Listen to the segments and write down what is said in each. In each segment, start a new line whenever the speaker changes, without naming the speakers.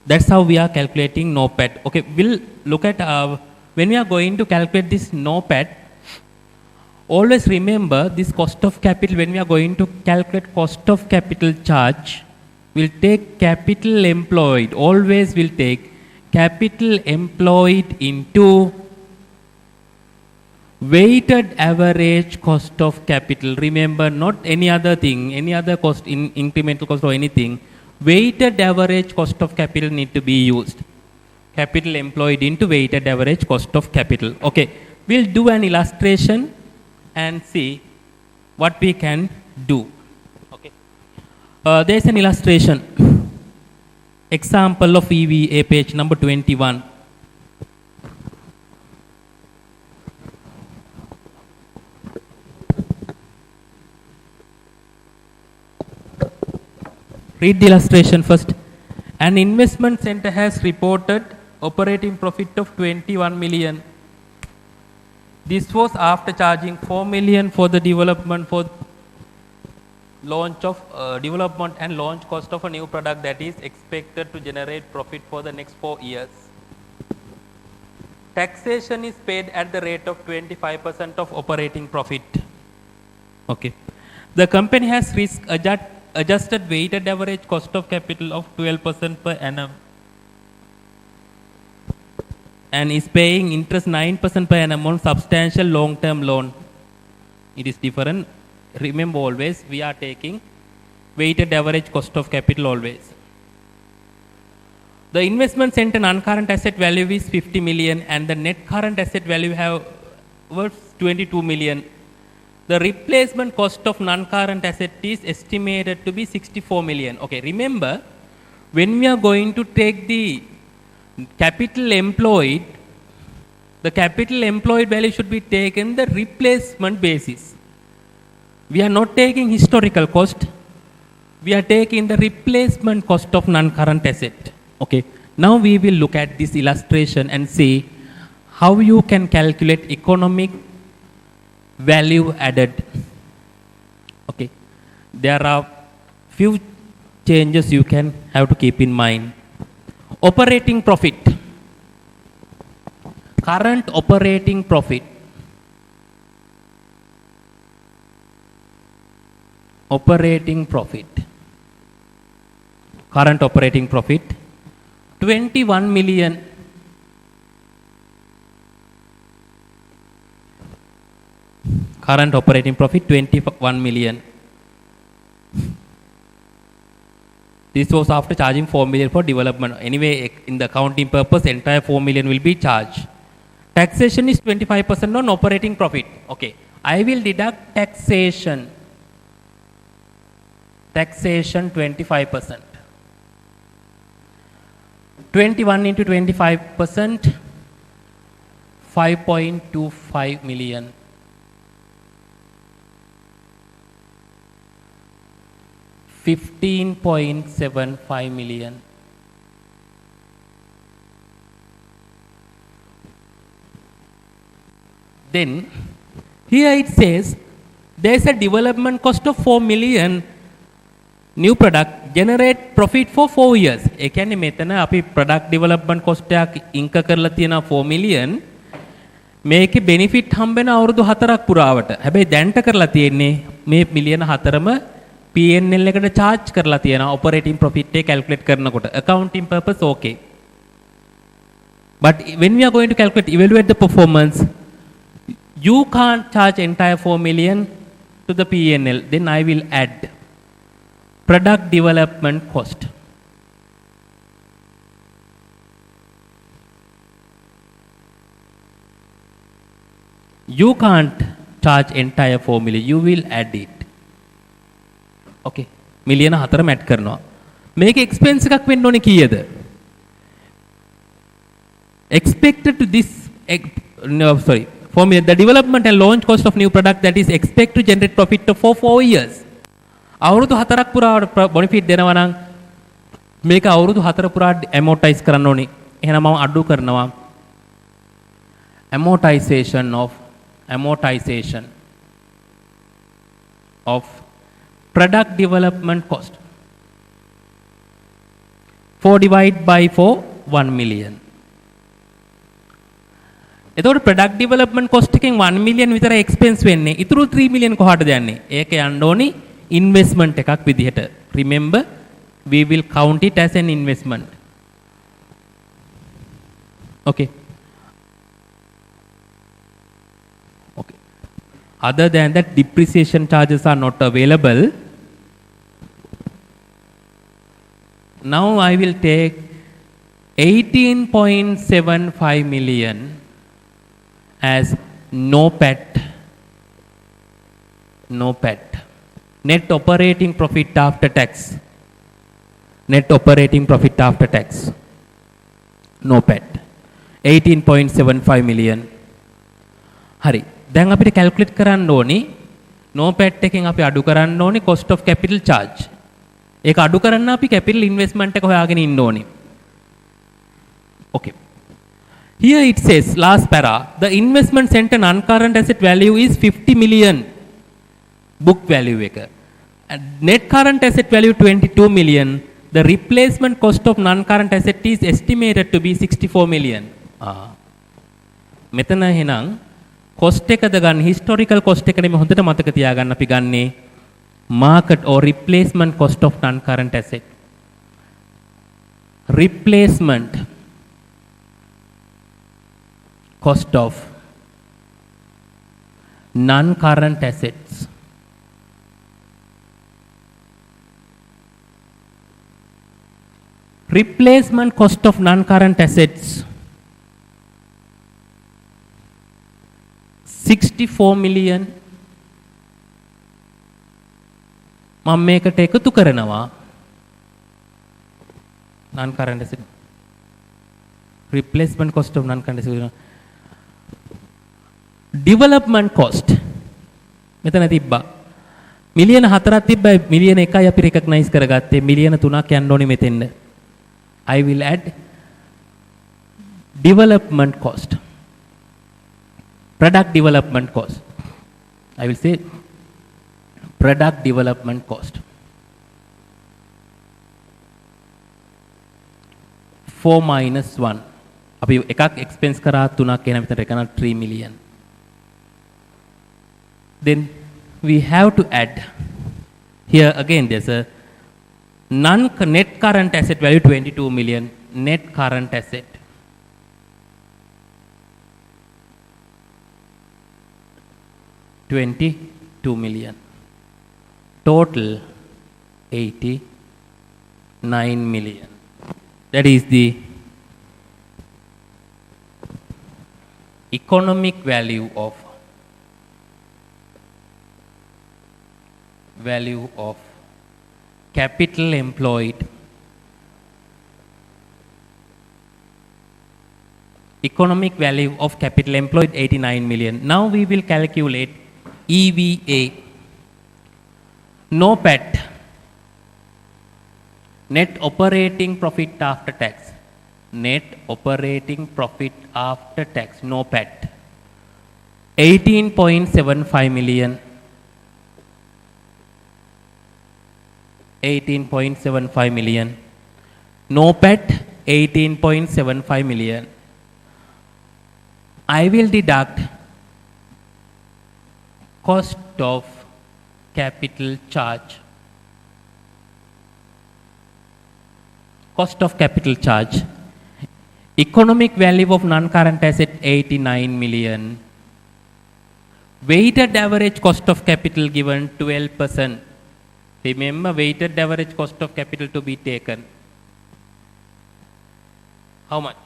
That's how we are calculating NOPAT. Okay, we'll look at when we are going to calculate this NOPAT. Always remember this cost of capital. When we are going to calculate cost of capital charge, we'll take capital employed. Always will take capital employed into weighted average cost of capital. Remember, not any other thing, any other cost, in incremental cost or anything. Weighted average cost of capital need to be used. Capital employed into weighted average cost of capital. Okay, we'll do an illustration and see what we can do. Okay, there's an illustration. Example of EVA, page number 21. Read the illustration first. An investment center has reported operating profit of 21 million. This was after charging 4 million for the development development and launch cost of a new product that is expected to generate profit for the next 4 years. Taxation is paid at the rate of 25% of operating profit. Okay. The company has risk adjusted weighted average cost of capital of 12% per annum and is paying interest 9% per annum on substantial long-term loan. It is different. Remember, always we are taking weighted average cost of capital always. The investment center non-current asset value is 50 million and the net current asset value was 22 million. The replacement cost of non-current asset is estimated to be 64 million. Okay, remember, when we are going to take the capital employed, the capital employed value should be taken the replacement basis. We are not taking historical cost. We are taking the replacement cost of non-current asset. Okay, now we will look at this illustration and see how you can calculate economic value added. Okay, there are few changes you can have to keep in mind. Operating profit, current operating profit, current operating profit 21 million. Current operating profit 21 million. This was after charging 4 million for development. Anyway, in the accounting purpose, entire 4 million will be charged. Taxation is 25% on operating profit. Okay, I will deduct taxation. Taxation 25%. 21 into 25%, 5.25 million. 15.75 million. Then here it says there is a development cost of 4 million. New product generate profit for 4 years. ඒ කියන්නේ මෙතන අපි product development cost එකක් incur කරලා තියෙනවා 4 million. මේකේ benefit හම්බ වෙන අවුරුදු 4ක් පුරාවට. හැබැයි දැන්ට කරලා තියෙන්නේ මේ මිලියන 4ම P&L එකට charge කරලා තියෙනවා operating profit එක calculate කරනකොට. Accounting purpose okay. But when we are going to evaluate the performance, you can't charge entire 4 million to the P&L. Then I will add product development cost. You can't charge entire 4 million. You will add it. Okay. මිලියන 4ම add කරනවා. මේක expense එකක් වෙන්න ඕනේ කීයද? Expected to this for me the development and launch cost of new product that is expected to generate profit for 4 years. අවුරුදු 4ක් පුරාවට බොනිෆිට් දෙනවා නම් මේක අවුරුදු 4 පුරාට ඇමෝටයිස් කරන්න ඕනේ. එහෙනම් මම අඩු කරනවා amortization of product development cost 4 divided by 4, 1 million. එතකොට product development cost එකෙන් 1 million විතර expense වෙන්නේ. ඉතුරු 3 million කොහාටද යන්නේ? ඒක යන්න ඕනි investment එකක් විදිහට. Remember, we will count it as an investment. Okay. Okay. Other than that, depreciation charges are not available. Now I will take 18.75 million as no PAT. No PAT. Net operating profit after tax. Net operating profit after tax. No PAT. 18.75 million. හරි. දැන් අපිට calculate කරන්න ඕනි no PAT එකෙන් අපි අඩු කරන්න ඕනි cost of capital charge. ඒක අඩු කරන්න අපි capital investment එක හොයාගෙන ඉන්න ඕනි. Okay. Here it says, last para, the investment center non-current asset value is 50 million book value එක. And net current asset value 22 million. The replacement cost of non-current asset is estimated to be 64 million. මෙතන එහෙනම් cost එකද ගන්න historical cost එක නෙමෙයි හොඳට මතක තියාගන්න අපි ගන්නේ market or replacement cost of non-current asset. Replacement cost of non-current assets. Replacement cost of non-current assets 64 million. මම මේකට එකතු කරනවා non-current asset replacement cost of non-current asset development cost මෙතන තිබ්බා මිලියන 4ක් තිබ්බයි මිලියන 1යි අපි recognize කරගත්තේ මිලියන 3ක් යන්න ඕනේ මෙතෙන්ද I will add development cost product development cost I will say product development cost 4 minus 1 අපි එකක් expense කරා 3ක් එන විතර එකන 3 million then we have to add here again there's a net current asset value 22 million net current asset $22 million total 89 million that is the economic value of capital employed economic value of capital employed 89 million now we will calculate EVA no PAT net operating profit after tax net operating profit after tax no PAT 18.75 million 18.75 million no PAT 18.75 million I will deduct cost of capital charge cost of capital charge economic value of non-current asset 89 million weighted average cost of capital given 12% remember weighted average cost of capital to be taken how much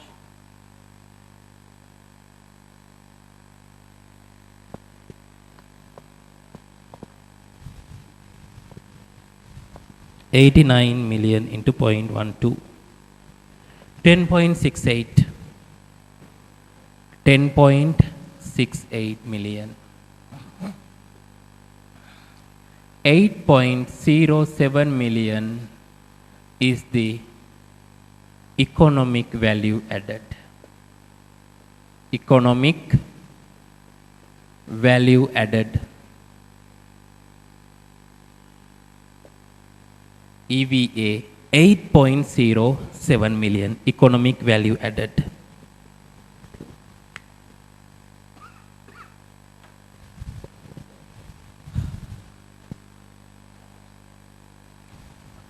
89 million into 0.12 10.68 10.68 million 8.07 million is the economic value added economic value added EVA 8.07 million economic value added.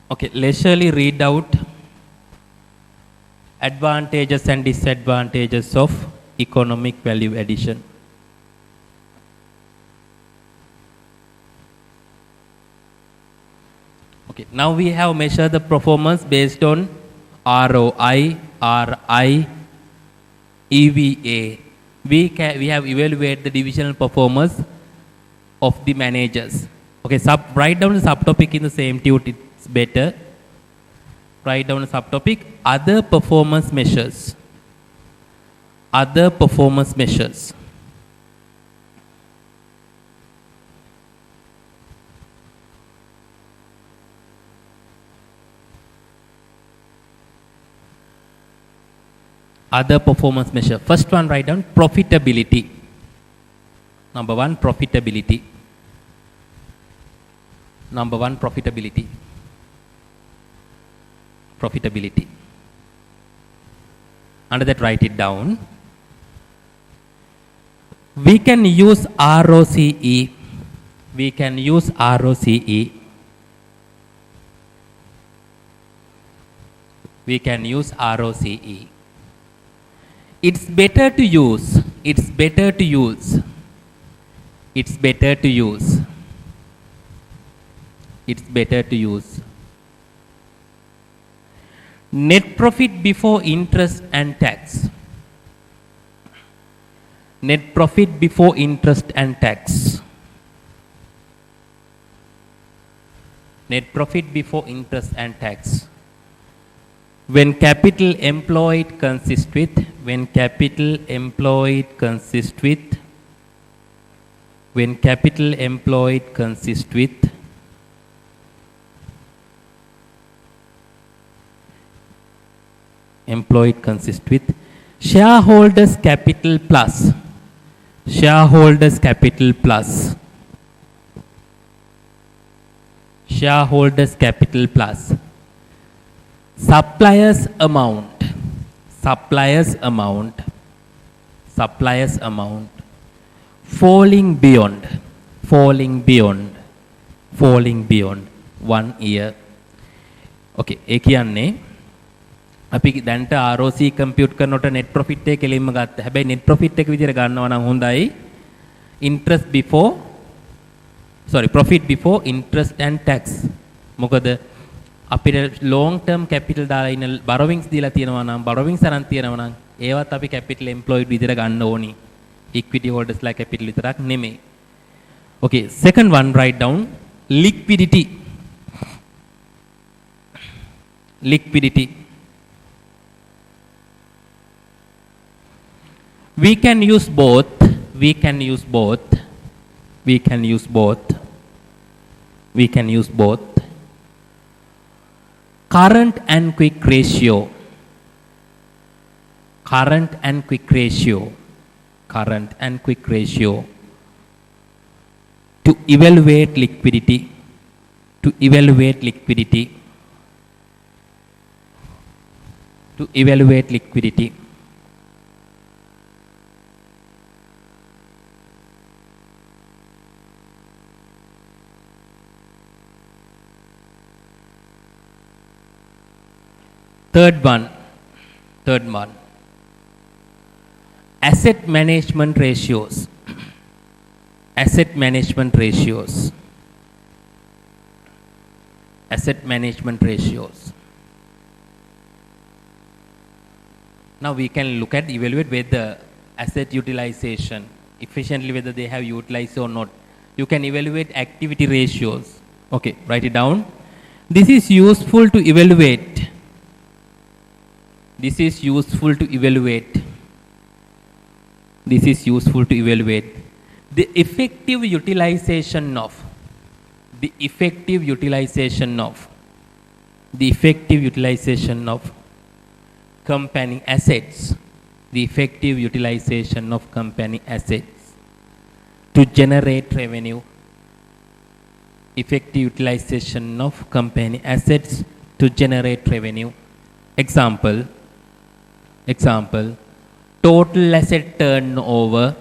Okay, leisurely read out advantages and disadvantages of economic value addition. Okay, now we have measured the performance based on ROI, RI, EVA. We have evaluated the divisional performance of the managers. Okay, write down the subtopic in the same tute, it's better. Write down the subtopic, other performance measures. Other performance measures. Other performance measure. First one, write down profitability. Number one, profitability. Number one, profitability. Profitability. Under that, write it down. We can use ROCE. We can use ROCE. We can use ROCE. It's better to use. It's better to use. It's better to use. It's better to use. Net profit before interest and tax. Net profit before interest and tax. Net profit before interest and tax. When capital employed consists with, when capital employed consists with, when capital employed consists with, employed consists with, shareholders capital plus, shareholders capital plus, shareholders capital plus, suppliers amount, suppliers amount, suppliers amount, falling beyond, falling beyond, falling beyond 1 year. Okay, ඒ කියන්නේ අපි දැන්ට ROC compute කරනකොට net profit එක කෙලින්ම ගත්තා. හැබැයි net profit එක විදිහට ගන්නවා නම් හොඳයි. interest before profit before interest and tax. මොකද අපිට long term capital දාලා ඉන්න borrowings දීලා තියෙනවා නම් borrowings අරන් තියෙනවා නම් ඒවත් අපි capital employed විදිහට ගන්න ඕනි. equity holders like capital විතරක් නෙමෙයි. Okay, second one, write down liquidity. Liquidity. We can use both. We can use both. We can use both. We can use both. Current and quick ratio. Current and quick ratio. Current and quick ratio. To evaluate liquidity. To evaluate liquidity. To evaluate liquidity. Third one, asset management ratios. Asset management ratios. Asset management ratios. Now we can look at, evaluate whether asset utilization, efficiently whether they have utilized or not. You can evaluate activity ratios. Okay, write it down. This is useful to evaluate. This is useful to evaluate. This is useful to evaluate the effective utilization of, the effective utilization of, the effective utilization of company assets, the effective utilization of company assets to generate revenue, effective utilization of company assets to generate revenue. Example, total asset turnover,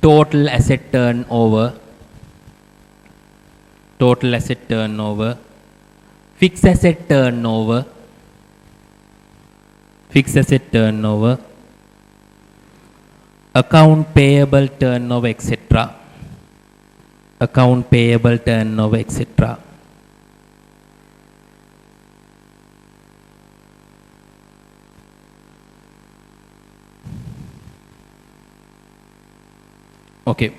total asset turnover, total asset turnover, fixed asset turnover, fixed asset turnover, account payable turnover, etc. Account payable turnover, etc. Okay.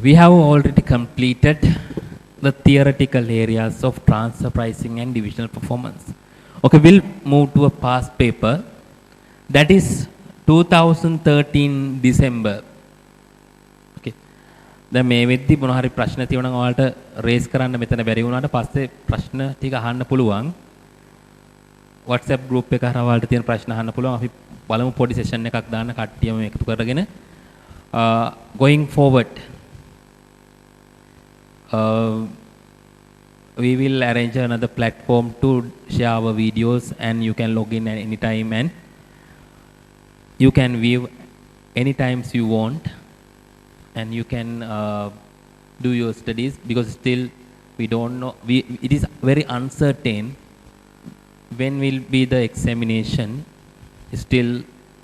We have already completed the theoretical areas of transfer pricing and divisional performance. Okay, we'll move to a past paper. That is 2013 December. Okay. දැන් මේ වෙද්දි මොන හරි ප්‍රශ්න තියෙනවා නම් ඔයාලට raise කරන්න මෙතන බැරි වුණාට පස්සේ ප්‍රශ්න ටික අහන්න පුළුවන්. WhatsApp group එක හරහා ඔයාලට තියෙන ප්‍රශ්න අහන්න පුළුවන්. අපි බලමු පොඩි session එකක් දාන්න කට්ටියම එකතු කරගෙන. Going forward, we will arrange another platform to share our videos, and you can log in at any time and you can view any times you want, and you can do your studies, because still we don't know, it is very uncertain when will be the examination. Still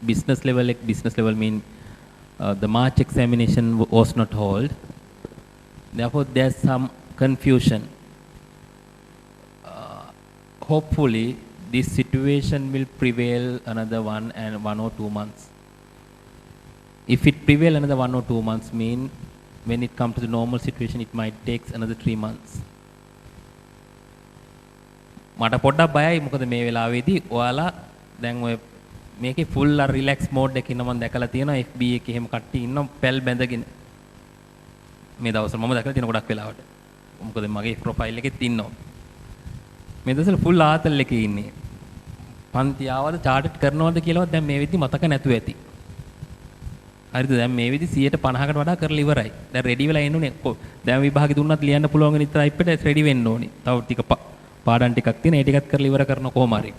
business level, like business level mean the March examination was not held, therefore there's some confusion. Hopefully this situation will prevail another 1 or 2 months. If it prevail another 1 or 2 months, mean when it comes to the normal situation, it might take another 3 months. මට පොඩ්ඩක් බයයි, මොකද මේ වෙලාවේදී ඔයාලා දැන් ඔය මේකේ full relax mode එකේ ඉන්න මම දැකලා තියෙනවා FB එකේ එහෙම කට්ටිය ඉන්නවා පැල් බැඳගෙන. මේ දවස්වල මම දැකලා තියෙන ගොඩක් වෙලාවට. මොකද මගේ ප්‍රොෆයිල් එකෙත් ඉන්නවා. මේ දවස්වල full ආතල් එකේ ඉන්නේ. පන්ති ආවද චාට් කරනවද කියලාවත් දැන් මේ වෙද්දි මතක නැතුව ඇති. හරිද? දැන් මේ වෙද්දි 150කට වඩා කරලා ඉවරයි. දැන් රෙඩි වෙලා එන්නුනේ. දැන් විභාගෙ දුන්නත් ලියන්න පුළුවන් වෙන ඉතර ඉපිට රෙඩි වෙන්න ඕනේ. තව ටික පාඩම් ටිකක් තියෙන. ඒ ටිකත් කරලා ඉවර කරන කොහොම හරි.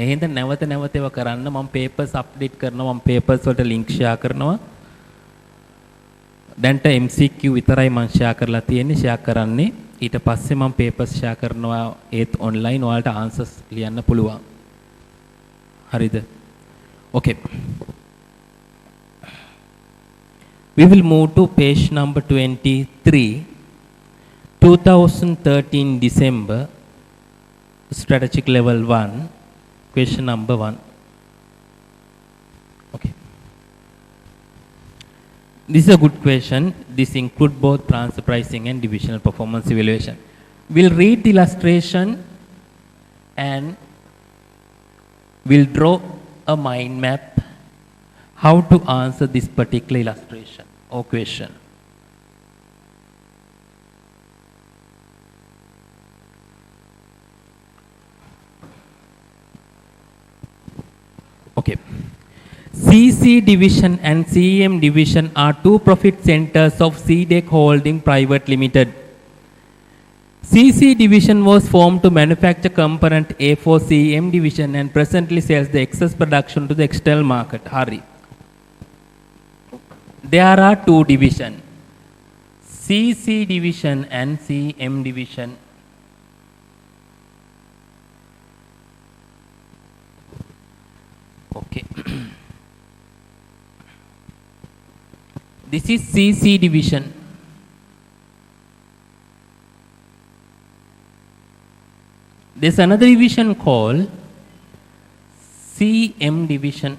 එහෙනම් නැවත ඒවා කරන්න මම papers update කරනවා. මම papers වලට link share කරනවා. දැන්ට MCQ විතරයි මම share කරලා තියෙන්නේ. share කරන්නේ ඊට පස්සේ මම papers share කරනවා ඒත් online. ඔයාලට answers ලියන්න පුළුවන්. හරිද? Okay. We will move to page number 23, 2013 December, strategic level 1, question number 1. Okay. This is a good question. This includes both transfer pricing and divisional performance evaluation. We'll read the illustration and we'll draw a mind map how to answer this particular illustration or question. Okay. CC division and CEM division are two profit centers of CDEC Holding Private Limited. CC division was formed to manufacture component A for CEM division and presently sells the excess production to the external market. Hurry. There are two divisions, CC division and CM division. Okay. This is CC division. There's another division called CM division.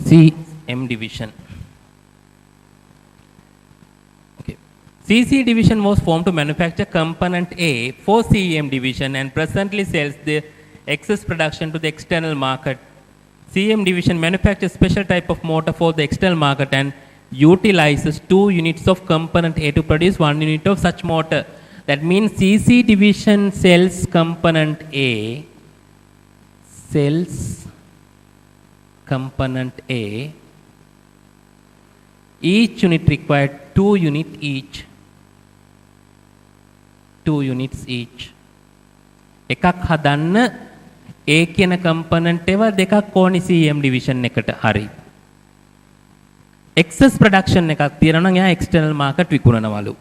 CM division. Okay. CC division was formed to manufacture component A for CM division and presently sells the excess production to the external market. CM division manufactures special type of motor for the external market and utilizes 2 units of component A to produce 1 unit of such motor. That means CC division cells component A, cells component A, each unit required 2 units each. 2 units each. එකක් හදන්න A කියන component ඒවා දෙකක් ඕනි CM division එකට. හරි. excess production එකක් තියෙනවා නම් එයා external market විකුණනවලු.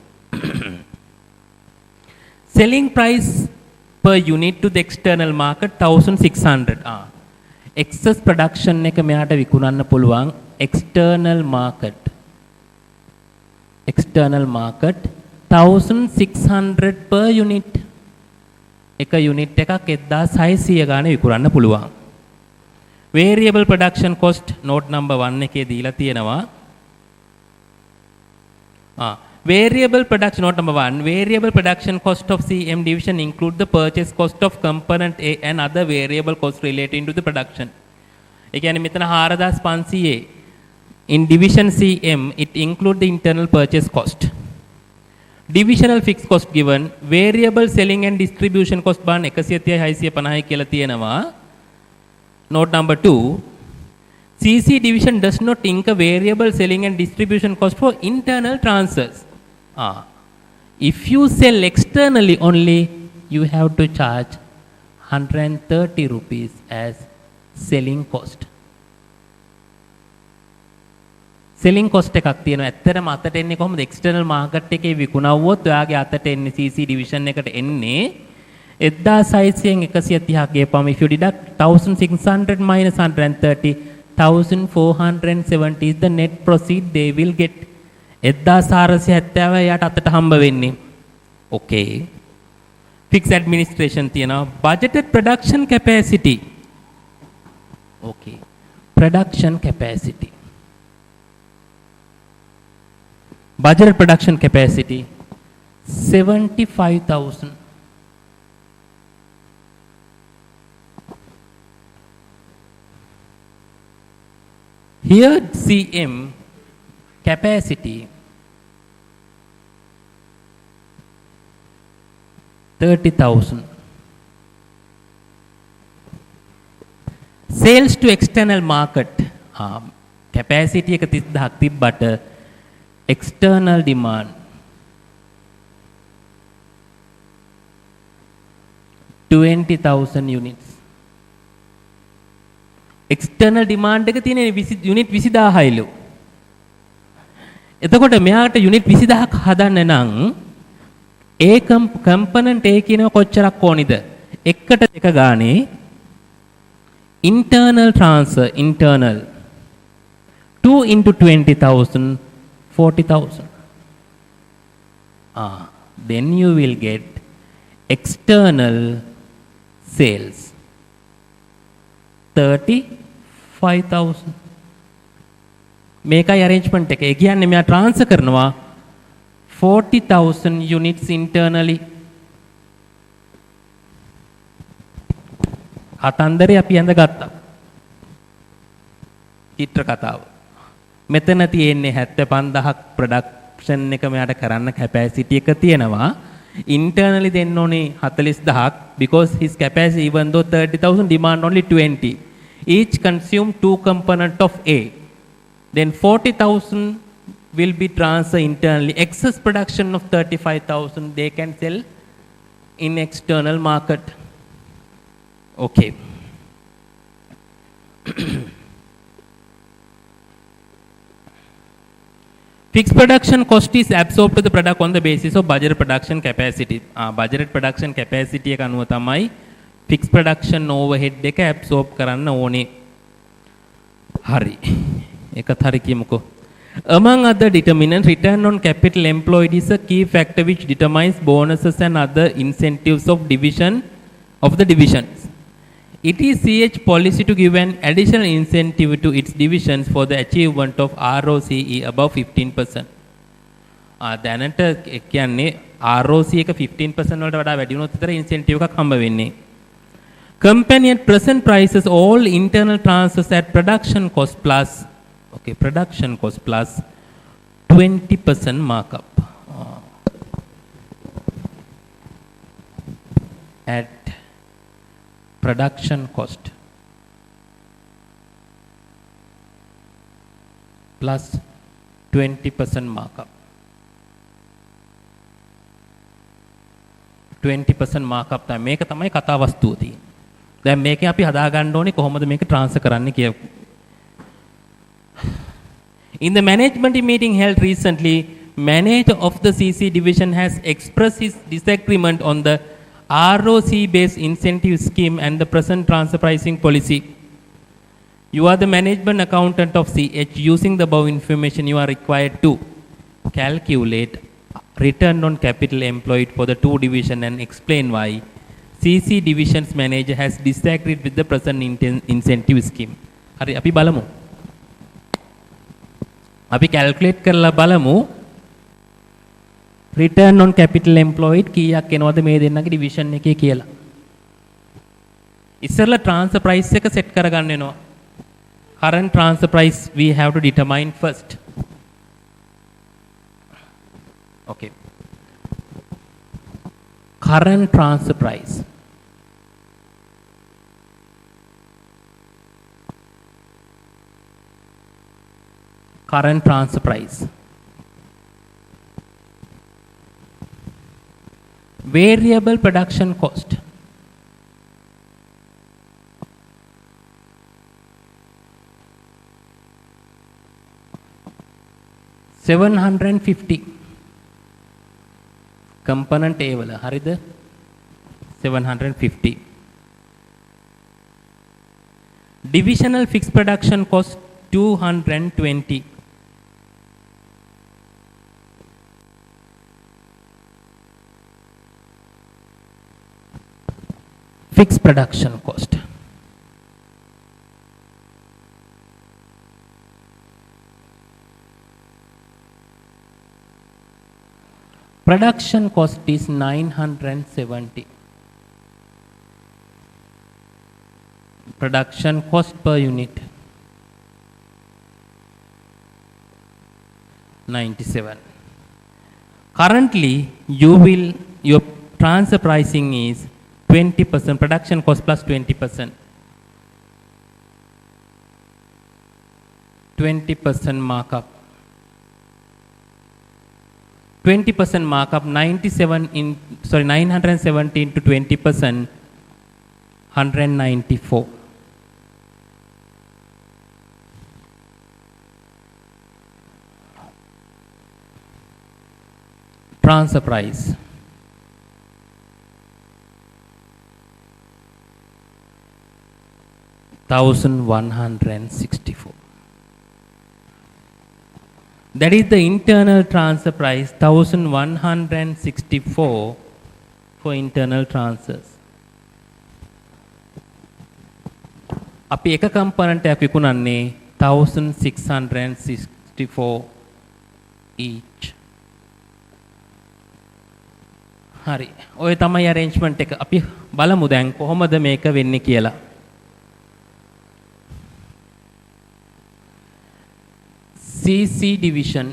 Selling price per unit to the external market 1600. Excess production එක මෙයාට විකුණන්න පුළුවන් external market. External market 1600 per unit. එක unit එකක් 1600 ගානේ විකුණන්න පුළුවන්. Variable production cost note number 1 එකේ දීලා තියෙනවා. Variable production note number 1, variable production cost of CM division include the purchase cost of component A and other variable costs relating to the production. ඒ කියන්නේ මෙතන 4500 in division CM it include the internal purchase cost. Divisional fixed cost given, variable selling and distribution cost බාන 130 650 කියලා තියෙනවා. Note number 2, CC division does not incur variable selling and distribution cost for internal transfers. If you sell externally only, you have to charge 130 rupees as selling cost. Selling cost එකක් තියෙනවා. ඇත්තටම අතට එන්නේ කොහොමද? external market එකේ විකුණවුවොත් ඔයාගේ අතට එන්නේ CC division එකට එන්නේ 1600න් 130ක් ගේපම if you deduct 1600 minus 130, 1470 is the net proceed they will get. 1470 යාට අතට හම්බ වෙන්නේ. Okay. Fixed administration තියෙනවා. Budgeted production capacity. Okay. Production capacity. Budgeted production capacity 75,000. Here CM capacity 30,000. Sales to external market capacity එක 30000ක් තිබ්බට external demand 20,000 units. External demand එක තියෙන unit 20000යිලු. එතකොට මෙයාට unit 20000ක් හදන්න නම් ඒ component A කියනවා කොච්චරක් ඕනිද? එකට දෙක ගානේ internal transfer internal 2 into 20,000 40,000. Then you will get external sales 35,000. මේකයි arrangement එක. ඒ කියන්නේ මෙයා transfer කරනවා 40,000 units internally. කතන්දරේ අපි ඇඳගත්තා. චිත්‍ර කතාව. මෙතන තියෙන්නේ 75000ක් production එක මෙයාට කරන්න capacity එක තියෙනවා. Internally දෙන්න ඕනේ 40000ක් because his capacity even though 30,000 demand only 20. Each consume 2 component of A. Then 40,000 will be transferred internally. Excess production of 35,000 they can sell in external market. Okay. Fixed production cost is absorbed to the product on the basis of budget production capacity. Budget production capacity එක අනුව තමයි fixed production overhead එක absorb කරන්න ඕනේ. හරි. එකත් හරි කියමුකෝ. Among other determinants, return on capital employed is a key factor which determines bonuses and other incentives of the divisions. It is CH policy to give an additional incentive to its divisions for the achievement of ROCE above 15%. දැනට කියන්නේ ROCE එක 15% වලට වඩා වැඩි වුණොත් විතර incentive එකක් හම්බ වෙන්නේ. Company at present prices all internal transfers at production cost plus 20% markup. at production cost plus 20% markup. 20% markup තමයි මේක තමයි කතා වස්තුව තියෙන්නේ. දැන් මේකේ අපි හදා ගන්න ඕනේ කොහොමද මේක ට්‍රාන්ස්ෆර් කරන්න කියලා. In the management meeting held recently, manager of the CC division has expressed his disagreement on the ROC-based incentive scheme and the present transfer pricing policy. You are the management accountant of CH. Using the above information, you are required to calculate return on capital employed for the two division and explain why CC division's manager has disagreed with the present incentive scheme. හරි අපි බලමු. අපි calculate කරලා බලමු return on capital employed කීයක් එනවද මේ දෙන්නගේ division එකේ කියලා. ඉස්සෙල්ලා transfer price එක set කරගන්න වෙනවා. Current transfer price we have to determine first. Okay. Current transfer price. Current transfer price. Variable production cost. $750. Component A wala harida 750. Divisional fixed production cost 220. Fixed production cost. Production cost is 970. Production cost per unit 97. Currently, your transfer pricing is 20%, production cost plus 20%. 20% markup. 20% markup, 970 into 20%, 194. Transfer price. $1,164. That is the internal transfer price, 1,164 for internal transfers. අපි එක component එකක් විකුණන්නේ 1,664 each. හරි. ඔය තමයි arrangement එක. අපි බලමු දැන් කොහොමද මේක වෙන්නේ කියලා. CC division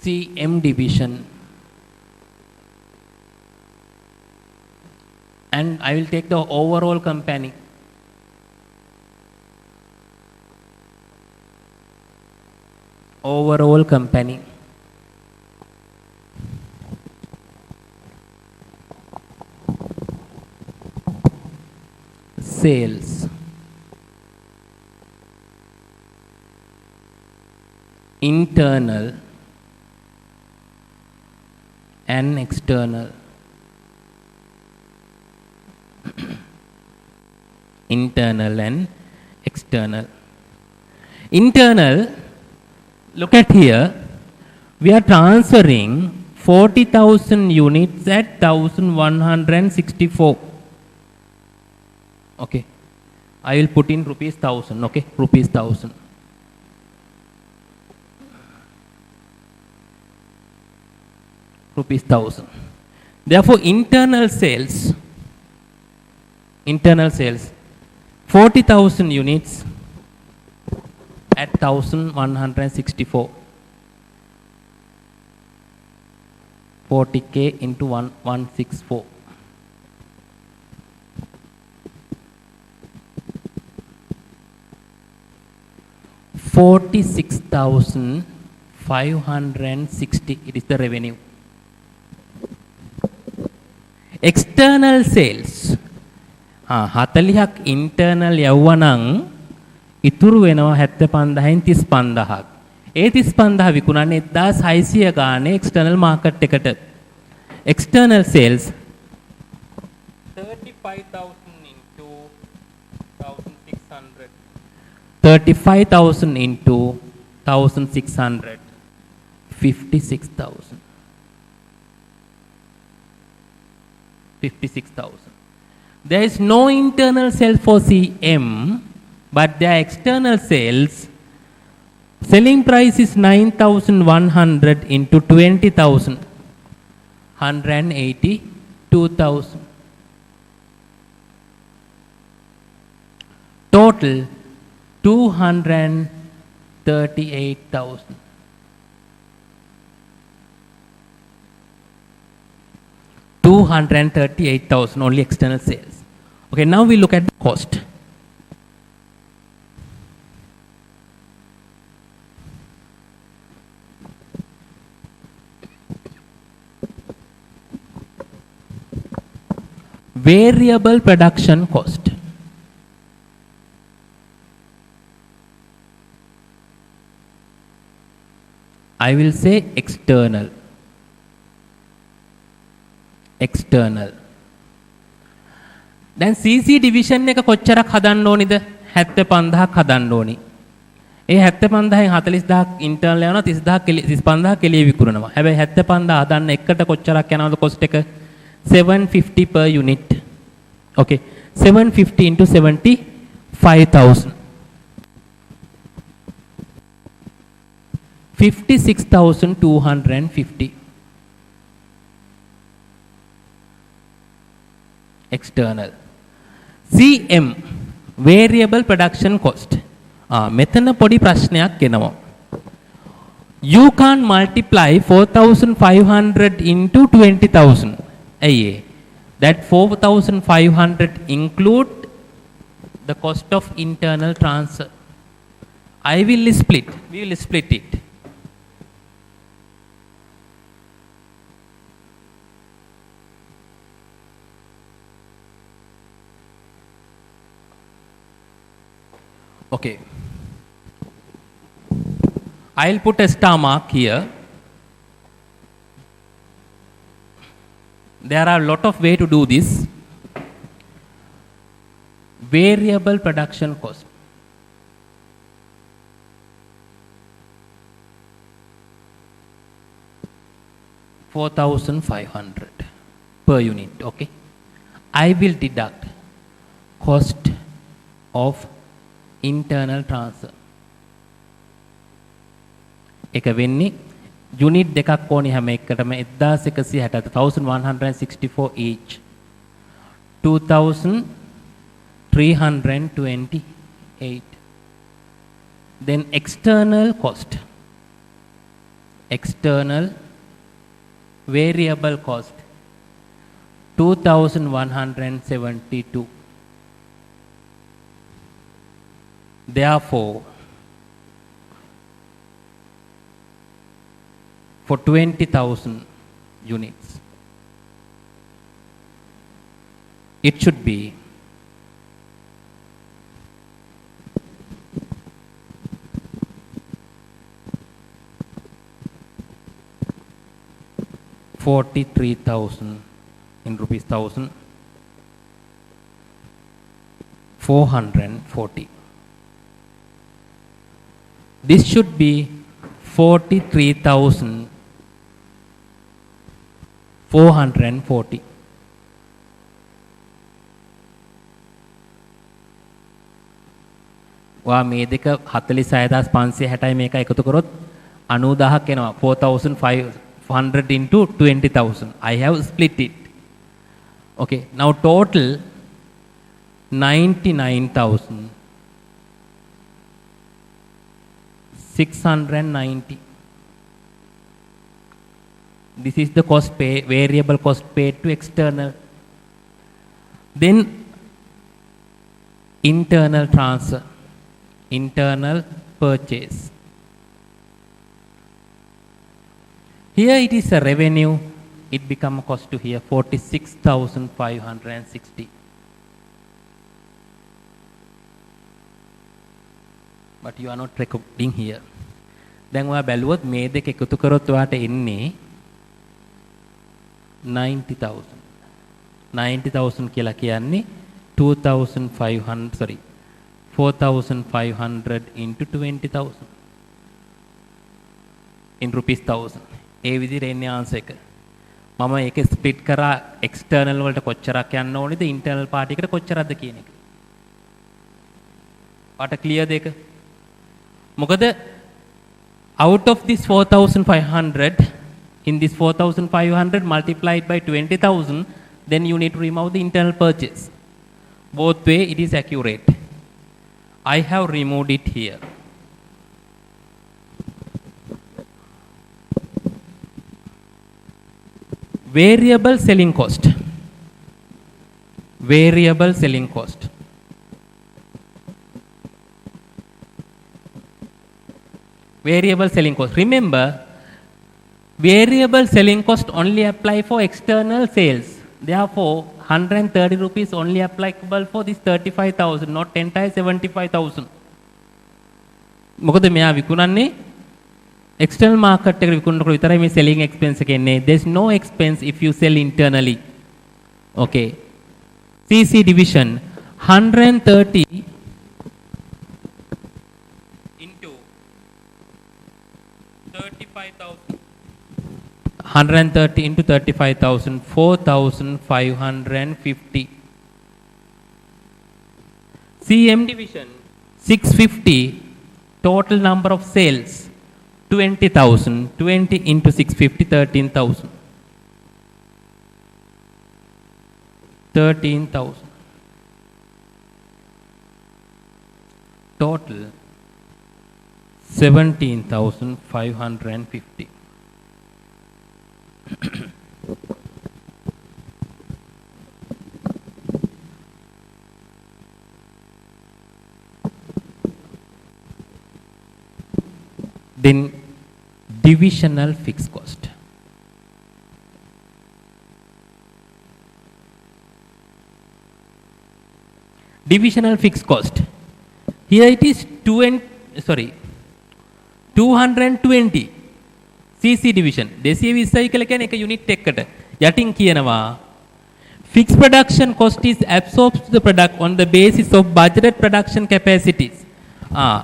CM division and I will take the overall company. Overall company. Sales. Internal and external. Internal and external. Internal, look at here, we are transferring 40,000 units at 1,164. Okay, I will put in rupees 1,000. Okay, rupees 1,000. Rupees 1,000. Therefore, internal sales, 40,000 units at 1164. 40k into 1164. 46,560. It is the revenue. External sales. 40ක් internal යවුවනම් ඉතුරු වෙනවා 75න් 35000ක්. ඒ 35000 විකුණන්නේ 1600 ගානේ external market එකට. External sales 35,000 into 1600. 35,000 into 1600. 56,000. 56,000. There is no internal sales for CM, but their external sales, selling price is 9,100 into 20,000, 182,000. Total 238,000. 238,000 only external sales. Okay, now we look at the cost. Variable production cost. I will say external. External. දැන් CC division එක කොච්චරක් හදන්න ඕනිද? 75000ක් හදන්න ඕනි. ඒ 75000න් 40000ක් internal යනවා 30000 35000 කෙලිය විකුණනවා. හැබැයි 75000 හදන්න එකට කොච්චරක් යනවද cost එක? 750 per unit. Okay. 750 into 75,000. 56,250. External. CM, variable production cost. මෙතන පොඩි ප්‍රශ්නයක් එනවා. You can't multiply 4,500 into 20,000. ඇයි ඒ? That 4,500 include the cost of internal transfer. I will split. We will split it. Okay. I'll put a star mark here. There are a lot of ways to do this. Variable production cost. $4,500 per unit. Okay. I will deduct cost of internal transfer. එක වෙන්නේ unit දෙකක් ඕනි හැම එකටම 1164 each. 2,328. Then external cost. External variable cost 2,172. Therefore, for 20,000 units, it should be $43,000 in rupees 1,000, 440. This should be 43,440. වා මේ දෙක 46,560යි මේක එකතු කරොත් 90,000ක් එනවා. 4,500 into 20,000. I have split it. Okay, now total 99,000. 690. This is the cost pay, variable cost paid to external. Then internal transfer, internal purchase. Here it is a revenue, it become a cost to here 46,560. But you are not recording here. දැන් ඔයා බැලුවොත් මේ දෙක එකතු කරොත් ඔයාට එන්නේ 90,000. 90,000 කියලා කියන්නේ 4,500 into 20,000 in rupees 1,000. ඒ විදිහට එන්නේ ආන්සර් එක. මම ඒක ස්ප්ලිට් කරා එක්ස්ටර්නල් වලට කොච්චරක් යන්න ඕනේද ඉන්ටර්නල් පාර්ටි එකට කොච්චරක්ද කියන එක. ඔයාට ක්ලියර්ද ඒක? මොකද out of this 4,500, in this 4,500 multiplied by 20,000, then you need to remove the internal purchase. Both way it is accurate. I have removed it here. Variable selling cost. Variable selling cost. Variable selling cost. Remember, variable selling cost only apply for external sales. Therefore, 130 rupees only applicable for this 35,000, not entire 75,000. මොකද මෙයා විකුණන්නේ external market එකට විකුණනකොට විතරයි මේ selling expense එක එන්නේ. There's no expense if you sell internally. Okay. CC division 130 into 35,000. 130 into 35,000, 4,550. CM division 650, total number of sales 20,000. 20 into 650, 13,000. 13,000. Total 17,550. Then divisional fixed cost. Divisional fixed cost. Here it is 220 CC division. 220 කියලා කියන්නේ එක unit එකකට. යටින් කියනවා fixed production cost is absorbed to the product on the basis of budgeted production capacities.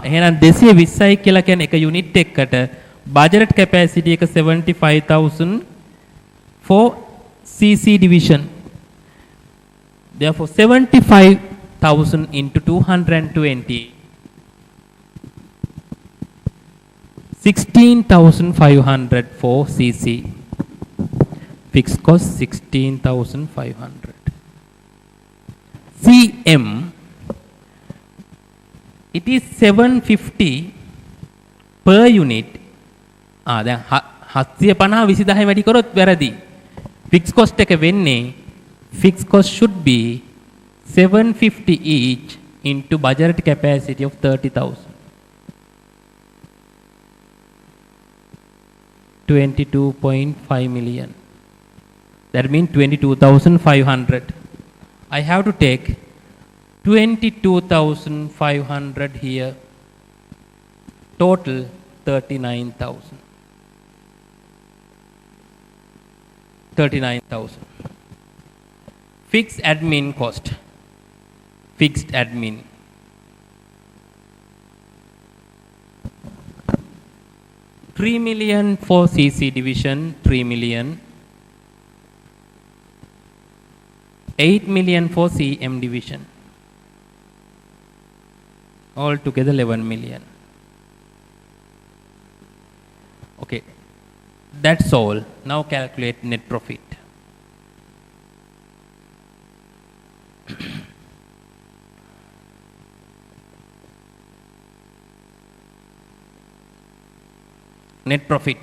එහෙනම් 220 කියලා කියන්නේ එක යුනිට් එකකට budgeted capacity එක 75,000 for CC division. Therefore 75,000 into 220, 16,500 for CC. Fixed cost 16,500. CM, it is 750 per unit. දැන් 750 20,000 වැඩි කරොත් වැරදි. Fixed cost එක වෙන්නේ, fixed cost should be 750 each into budget capacity of 30,000. 22.5 million. That means 22,500. I have to take 22,500 here. Total 39,000. 39,000. Fixed admin cost. Fixed admin. $3 million for CC division, 3 million. 8 million for CM division. All together 11 million. Okay, that's all. Now calculate net profit. Net profit,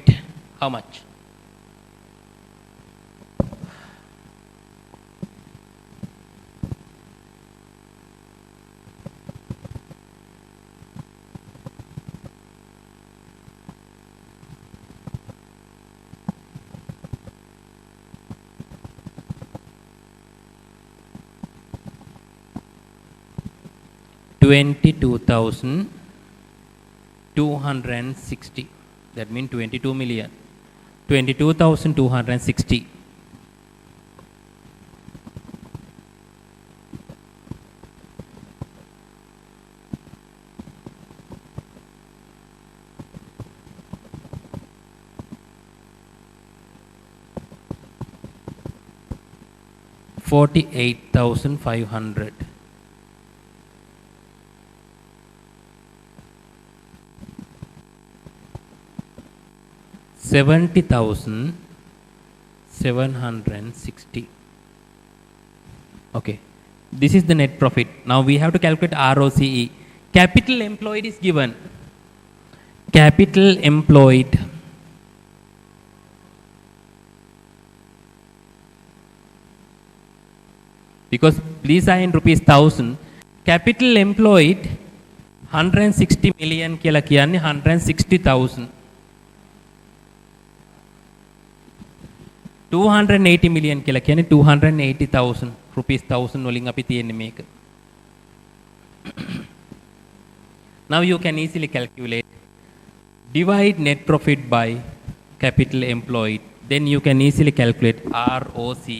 how much? $22,260. That means 22 million. 22,260. $48,500. $70,760. Okay, this is the net profit. Now we have to calculate ROCE. Capital employed is given. Capital employed because these are in rupees 1,000. Capital employed 160 million කියලා කියන්නේ 160,000. 280 million කියලා කියන්නේ 280,000 rupees 1,000 වලින් අපි තියෙන්නේ මේක. Now you can easily calculate, divide net profit by capital employed, then you can easily calculate ROCE.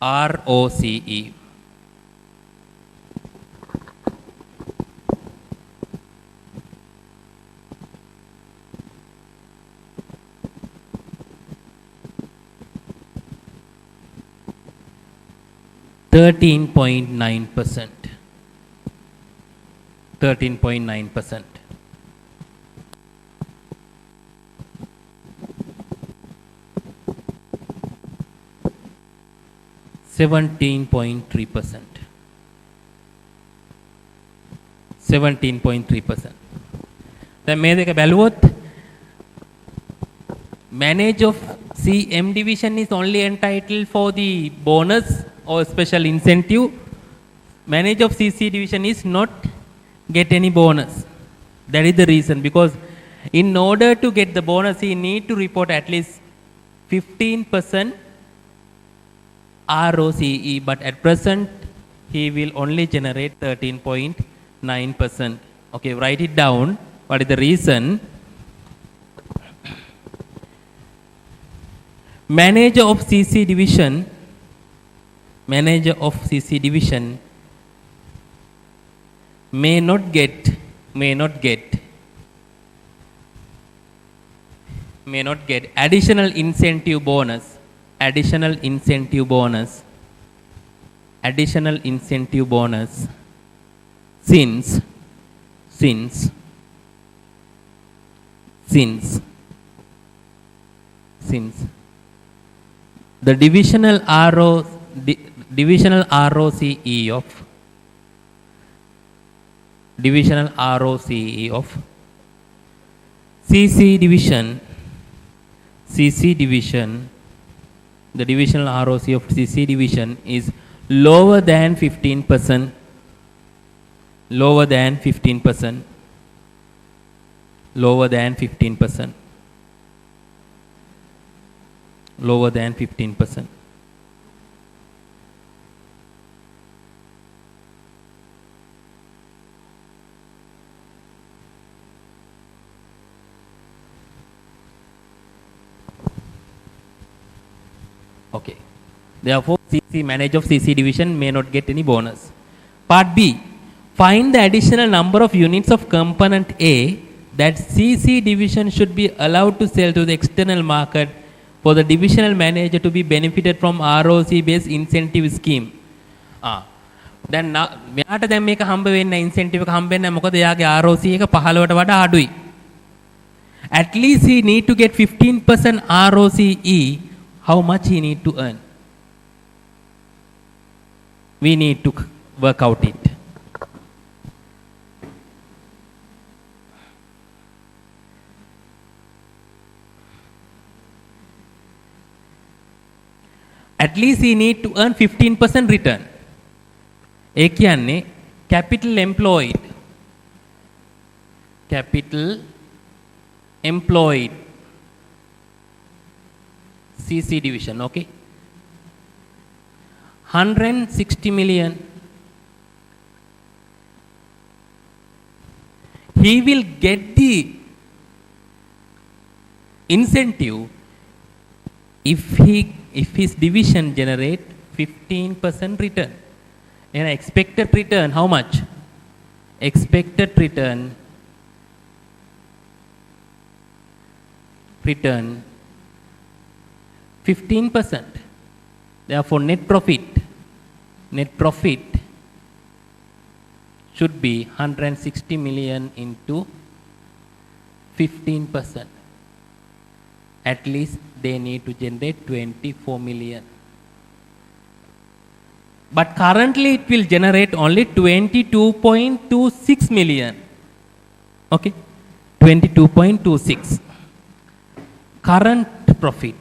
ROCE. %13.9%. 13.9%. %17.3%. 17.3%. දැන් මේ දෙක බැලුවොත් manage of CM division is only entitled for the bonus or special incentive. Manage of CC division is not get any bonus. That is the reason, because in order to get the bonus he need to report at least 15% ROCE, but at present he will only generate 13.9%. Okay, write it down. What is the reason? Manager of CC division may not get additional incentive bonus since the divisional ROCE of CC division, the divisional ROCE of CC division is lower than 15%. Lower than 15%. Okay. Therefore, CC manager of CC division may not get any bonus. Part B. Find the additional number of units of component A that CC division should be allowed to sell to the external market for the divisional manager to be benefited from ROC based incentive scheme. දැන් මෙයාට දැන් මේක හම්බ වෙන්නේ incentive එක හම්බ වෙන්නේ මොකද එයාගේ ROC එක 15ට වඩා අඩුයි. At least he need to get 15% ROCE. How much he need to earn? We need to work out it. At least he need to earn 15% return. ඒ කියන්නේ capital employed. Capital employed. CC division, okay? 160 million. He will get the incentive if his division generate 15% return. And expected return, how much? Expected return 15%. Therefore, net profit should be 160 million into 15%. At least they need to generate 24 million. But currently it will generate only 22.26 million. Okay, 22.26. Current profit.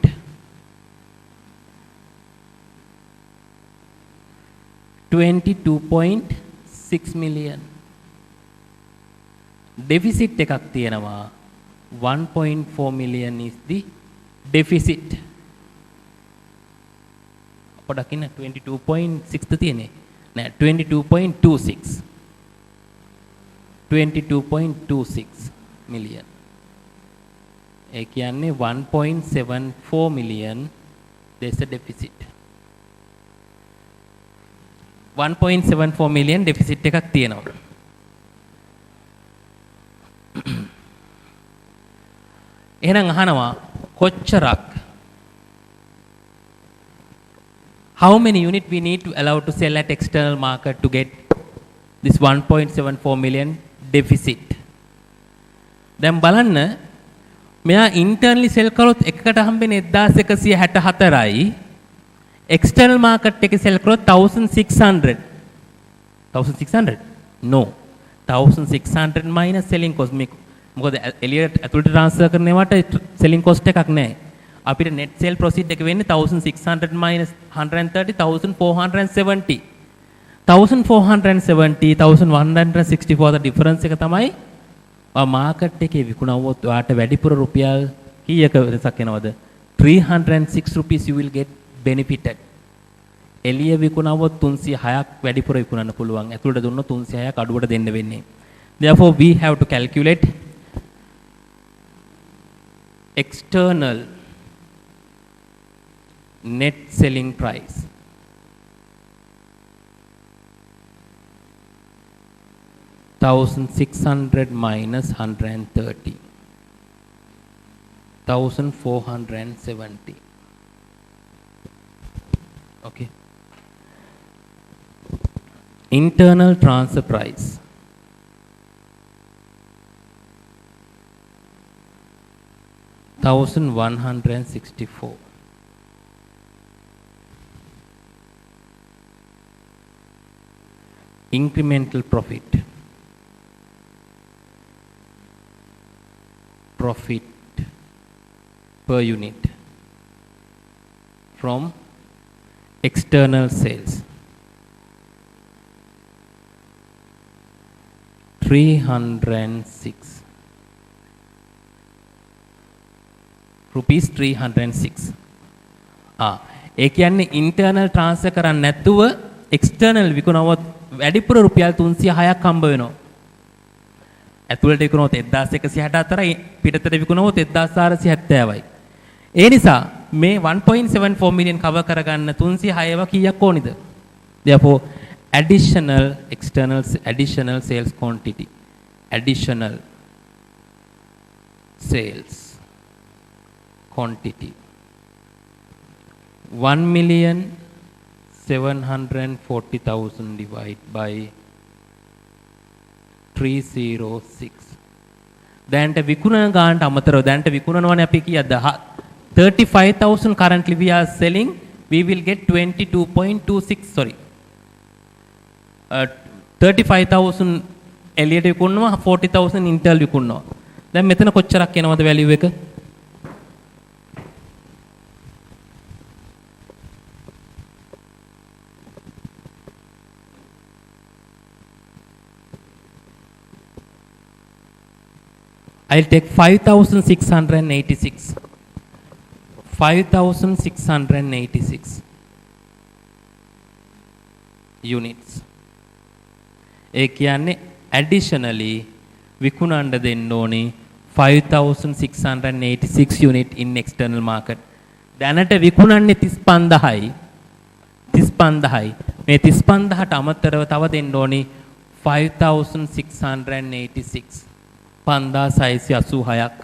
22.6 million. Deficit එකක් තියෙනවා. 1.4 million is the deficit. පොඩක් ඉන්න 22.6 තියෙන්නේ. නෑ 22.26. 22.26 million. ඒ කියන්නේ 1.74 million there's a deficit. 1.74 million deficit එකක් තියෙනවා. එහෙනම් අහනවා කොච්චරක් how many unit we need to allow to sell at external market to get this 1.74 million deficit. දැන් බලන්න මෙයා internally sell කරොත් එකකට හම්බෙන්නේ 1164යි external market එකේ sell කරොත් 1600. 1600? No. 1600 minus selling cost. මොකද එලියට ඇතුළට ට්‍රාන්ස්ෆර් කරනවට selling cost එකක් නැහැ. අපිට net sale proceed එක වෙන්නේ 1600 minus 130 1470. 1470 1164 the difference එක තමයි මාකට් එකේ විකුණුවොත් ඔයාට වැඩිපුර රුපියල් කීයක වෙනසක් එනවද? 306 rupees you will get benefited. එළිය විකුණුවොත් 306ක් වැඩිපුර විකුණන්න පුළුවන්. ඇතුළට දුන්නොත් 306ක් අඩුවට දෙන්න වෙන්නේ. Therefore we have to calculate external net selling price. $1,600 minus 130. 1,470. Okay. Internal transfer price. 1,164. Incremental profit. Profit per unit from external sales. 306. Rupees 306. ඒ කියන්නේ internal transfer කරන්නේ නැතුව external විකුණුවොත් වැඩිපුර රුපියල් 306ක් හම්බ වෙනවා. ඇතුළට විකුණුවොත් 1164යි පිටතට විකුණුවොත් 1470යි. ඒ නිසා මේ 1.74 million cover කරගන්න 306ව කීයක් ඕනිද? Therefore additional sales quantity. Additional sales quantity 1,740,000 divided by 306. දැන්ට විකුණන ගානට අමතරව දැන්ට විකුණනවනේ අපි කීයද 35,000 currently we are selling, we will get 22.26 sorry 35,000 එලියට විකුණනවා 40,000 Intel විකුණනවා. දැන් මෙතන කොච්චරක් එනවද value එක? I'll take 5,686. 5,686 units. ඒ කියන්නේ additionally විකුණන්න දෙන්න ඕනේ 5,686 unit in external market. දැනට විකුණන්නේ 35යි. 35යි. මේ 35ට අමතරව තව දෙන්න ඕනේ 5,686. 5,686ක්.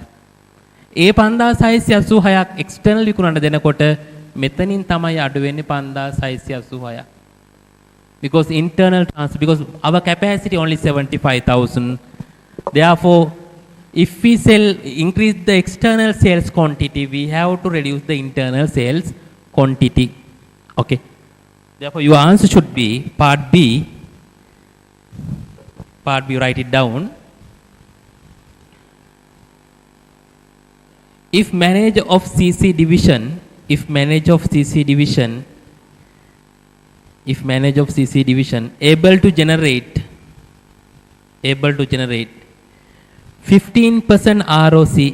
ඒ 5,686ක් external විකුණන්න දෙනකොට මෙතනින් තමයි අඩු වෙන්නේ 5,686ක්. Because internal transfer, because our capacity only 75,000. Therefore, if we increase the external sales quantity, we have to reduce the internal sales quantity. Okay. Therefore, your answer should be part B. Part B, write it down. If manager of CC division able to generate 15% ROCE,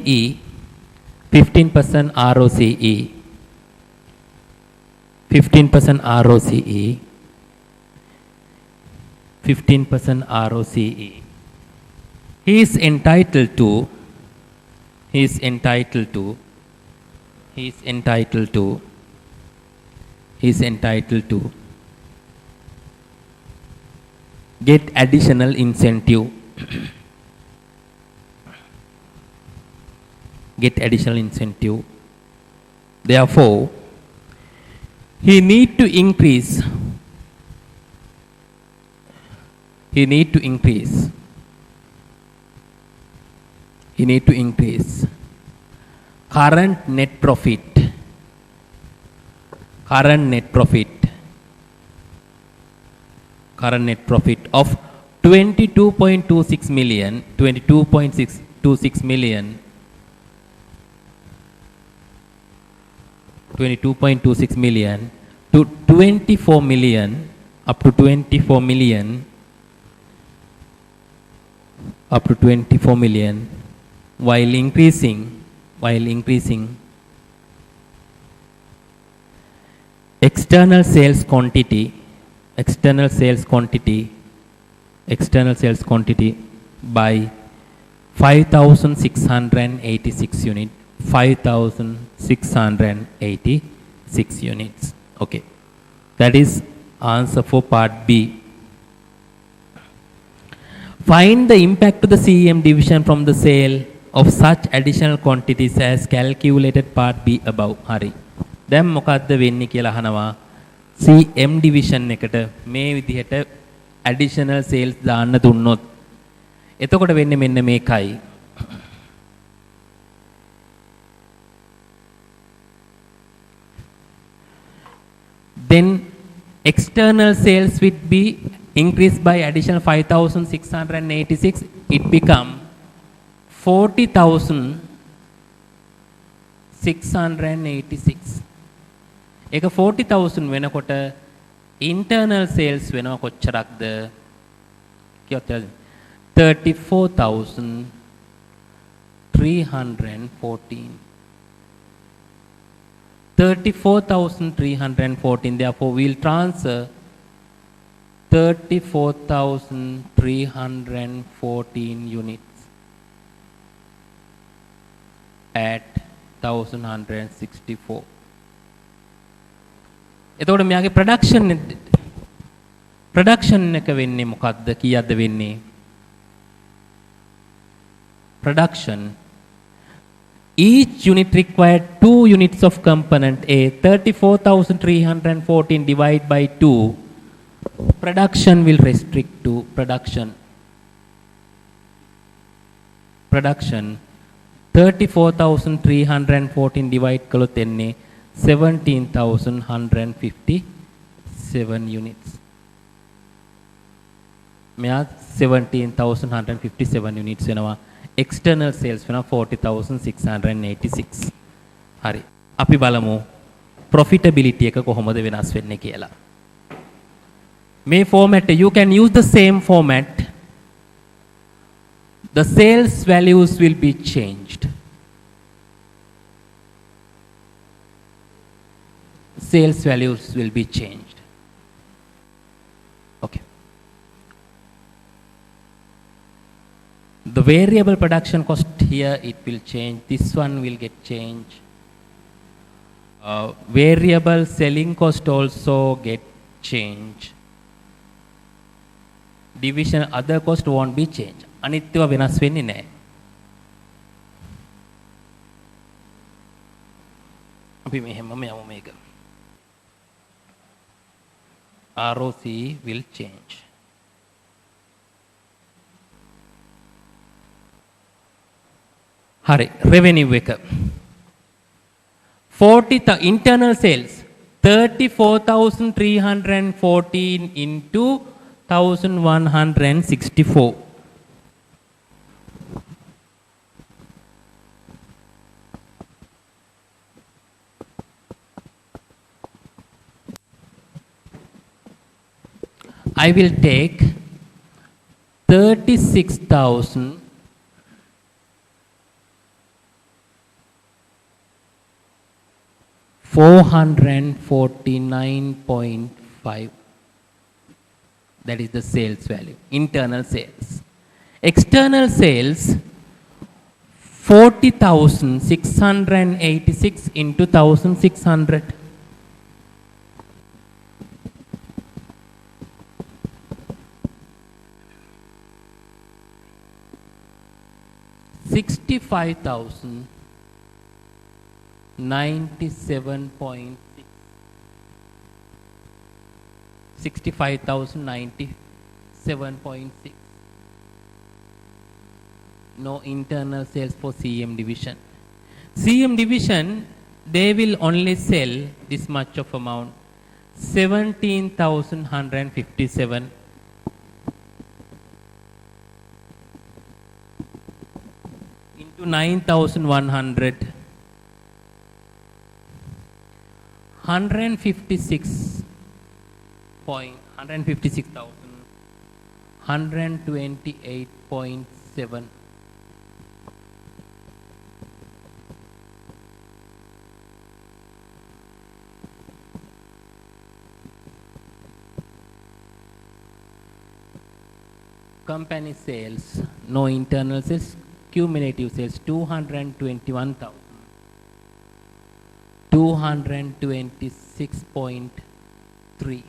15% ROCE, 15% ROCE, 15% ROCE, he is entitled to get additional incentive. Get additional incentive. Therefore, he need to increase current net profit of 22.26 million to 24 million, up to 24 million, while increasing external sales quantity by 5,686 units. 5,686 units. Okay. That is answer for part B. Find the impact to the CM division from the sale of such additional quantities as calculated part B above. Hari. දැන් මොකද්ද වෙන්නේ කියලා අහනවා. CM division එකට මේ විදිහට additional sales දාන්න දුන්නොත් එතකොට වෙන්නේ මෙන්න මේකයි. Then external sales would be increased by additional 5,686. It become 40,686. ඒක 40,000 වෙනකොට internal sales වෙනවා කොච්චරක්ද? කියොත් 34,314. 34,314. Therefore, we'll transfer 34,314 units at 1,164. එතකොට මෙයාගේ production එක වෙන්නේ මොකද්ද? කීයක්ද වෙන්නේ? Production, each unit required 2 units of component A. 34,314 divided by 2. Production will restrict to production. 34,314 divide කළොත් එන්නේ 17,157 units. මෙයා 17,157 units වෙනවා. external sales වෙනවා 40,686. හරි. අපි බලමු profitability එක කොහොමද වෙනස් වෙන්නේ කියලා. මේ format you can use the same format. The sales values will be changed. Sales values will be changed. Okay. The variable production cost here, it will change. This one will get changed. Variable selling cost also get changed. Division other cost won't be changed. අනිත්‍යව වෙනස් වෙන්නේ නැහැ. අපි මෙහෙමම යමු මේක. ROC will change. හරි, revenue එක 40 internal sales 34,314 into 1,164. I will take 36,000 449.5. That is the sales value, internal sales. External sales 40,686 into 1,600. 65,097.6. 65,097.6. No internal sales for CM division. CM division, they will only sell this much of amount, 17,157. Into 9,100. 128.7. Company sales, no internal sales, cumulative sales 221,000. 226.3.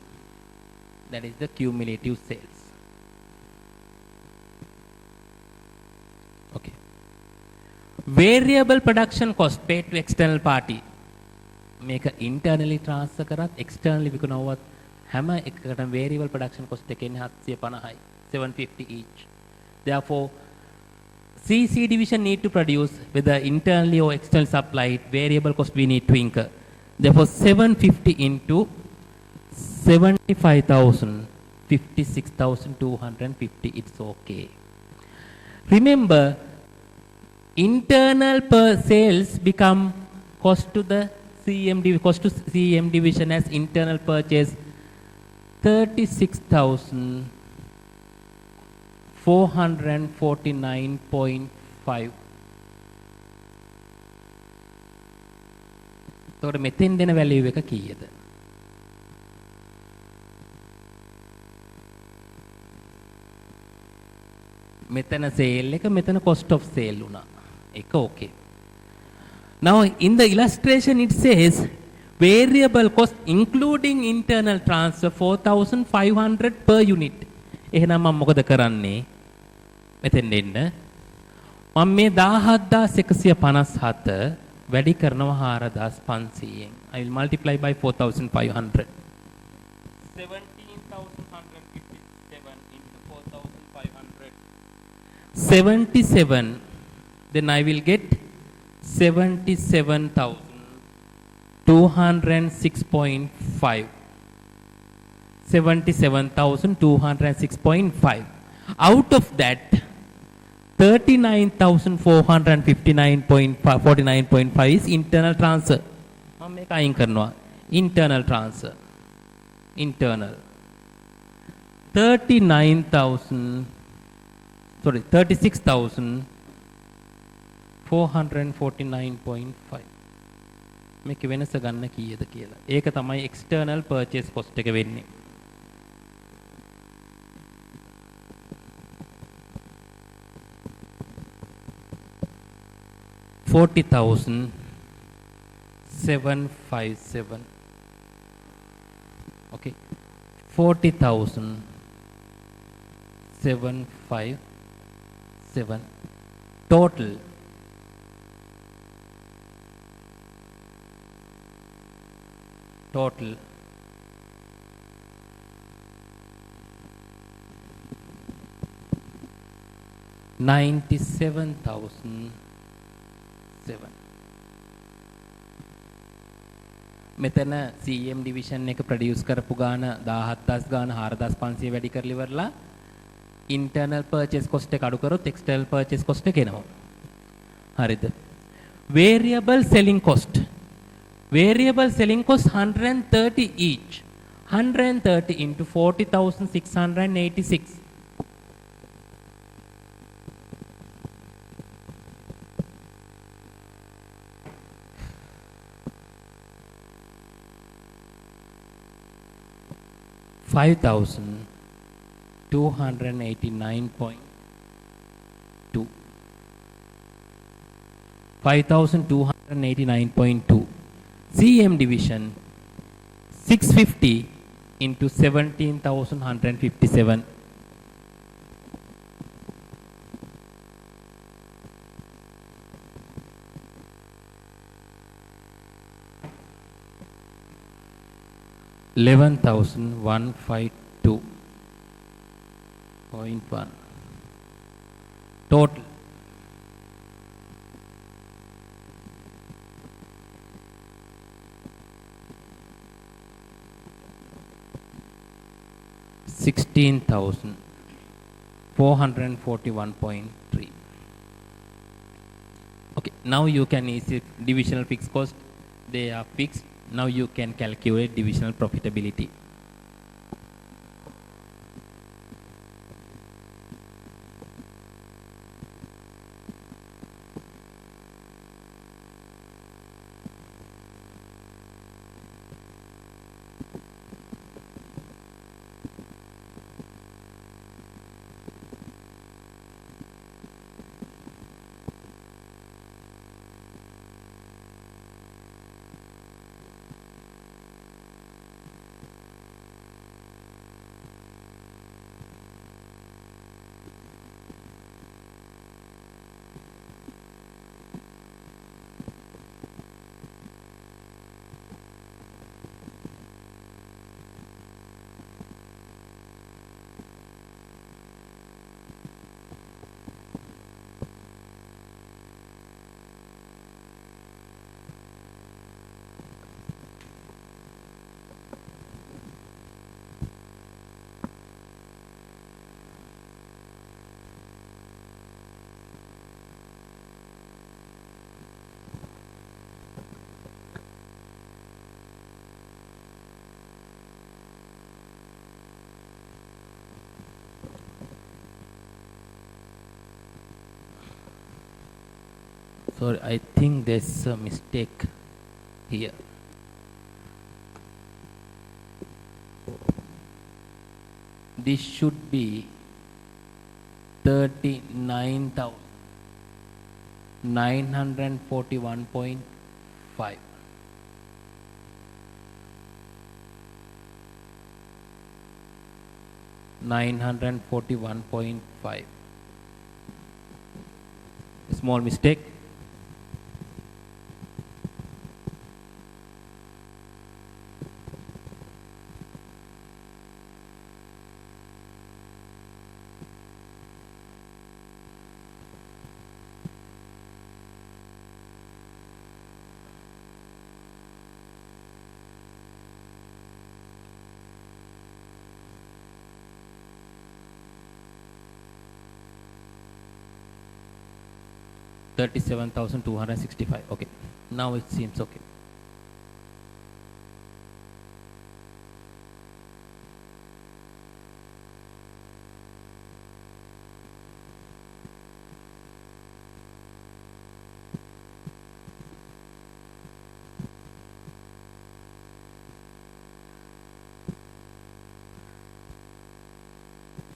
That is the cumulative sales. Okay. Variable production cost paid to external party. Make internally transfer karat, externally විකුණුවත් හැම එකකටම variable production cost එකෙන් 750යි, 750 each. Therefore, CC division need to produce whether internally or external supplied variable cost we need to incur. Therefore, 750 into 75,000, 56,250, it's okay. Remember, internal per sales become cost to the cost to CM division as internal purchase 36,449.5. එතකොට මෙතෙන් දෙන value එක කීයද? මෙතන sale එක, මෙතන cost of sale උනා. ඒක okay. Now in the illustration it says variable cost including internal transfer 4,500 per unit. එහෙනම් මම මොකද කරන්නේ? මෙතෙන් එන්න. මම මේ 17,157 වැඩි කරනවා 4,500ෙන්. I will multiply by 4,500. 17,157 into 4,500. 77. Then I will get 77,206.5. 77,206.5. Out of that, 39,459.49.5 is internal transfer. हम एक आइन करना internal transfer. Internal. 36,449.5. මේක වෙනස ගන්න කීයද කියලා. ඒක තමයි external purchase cost එක වෙන්නේ. 40,757. Okay. 40,757 total. Total 97,007. මෙතන CM division එක ප්‍රොඩියුස් කරපු ගාන 17000 ගාන 4500 වැඩි කරලා ඉවරලා internal purchase cost එක අඩු කරොත් external purchase cost එක එනවා. හරිද? Variable selling cost. Variable selling cost 130 each. 130 into 40,686. $5,289.2. 5,289.2. CM division 650 into 17,157. $11,152.1 total. $16,441.3. Okay, now you can easily divisional fixed cost. They are fixed. Now you can calculate divisional profitability. Sorry, I think there's a mistake here. This should be 39,941.5. $941.5. Small mistake. 37,265. Okay. Now it seems okay.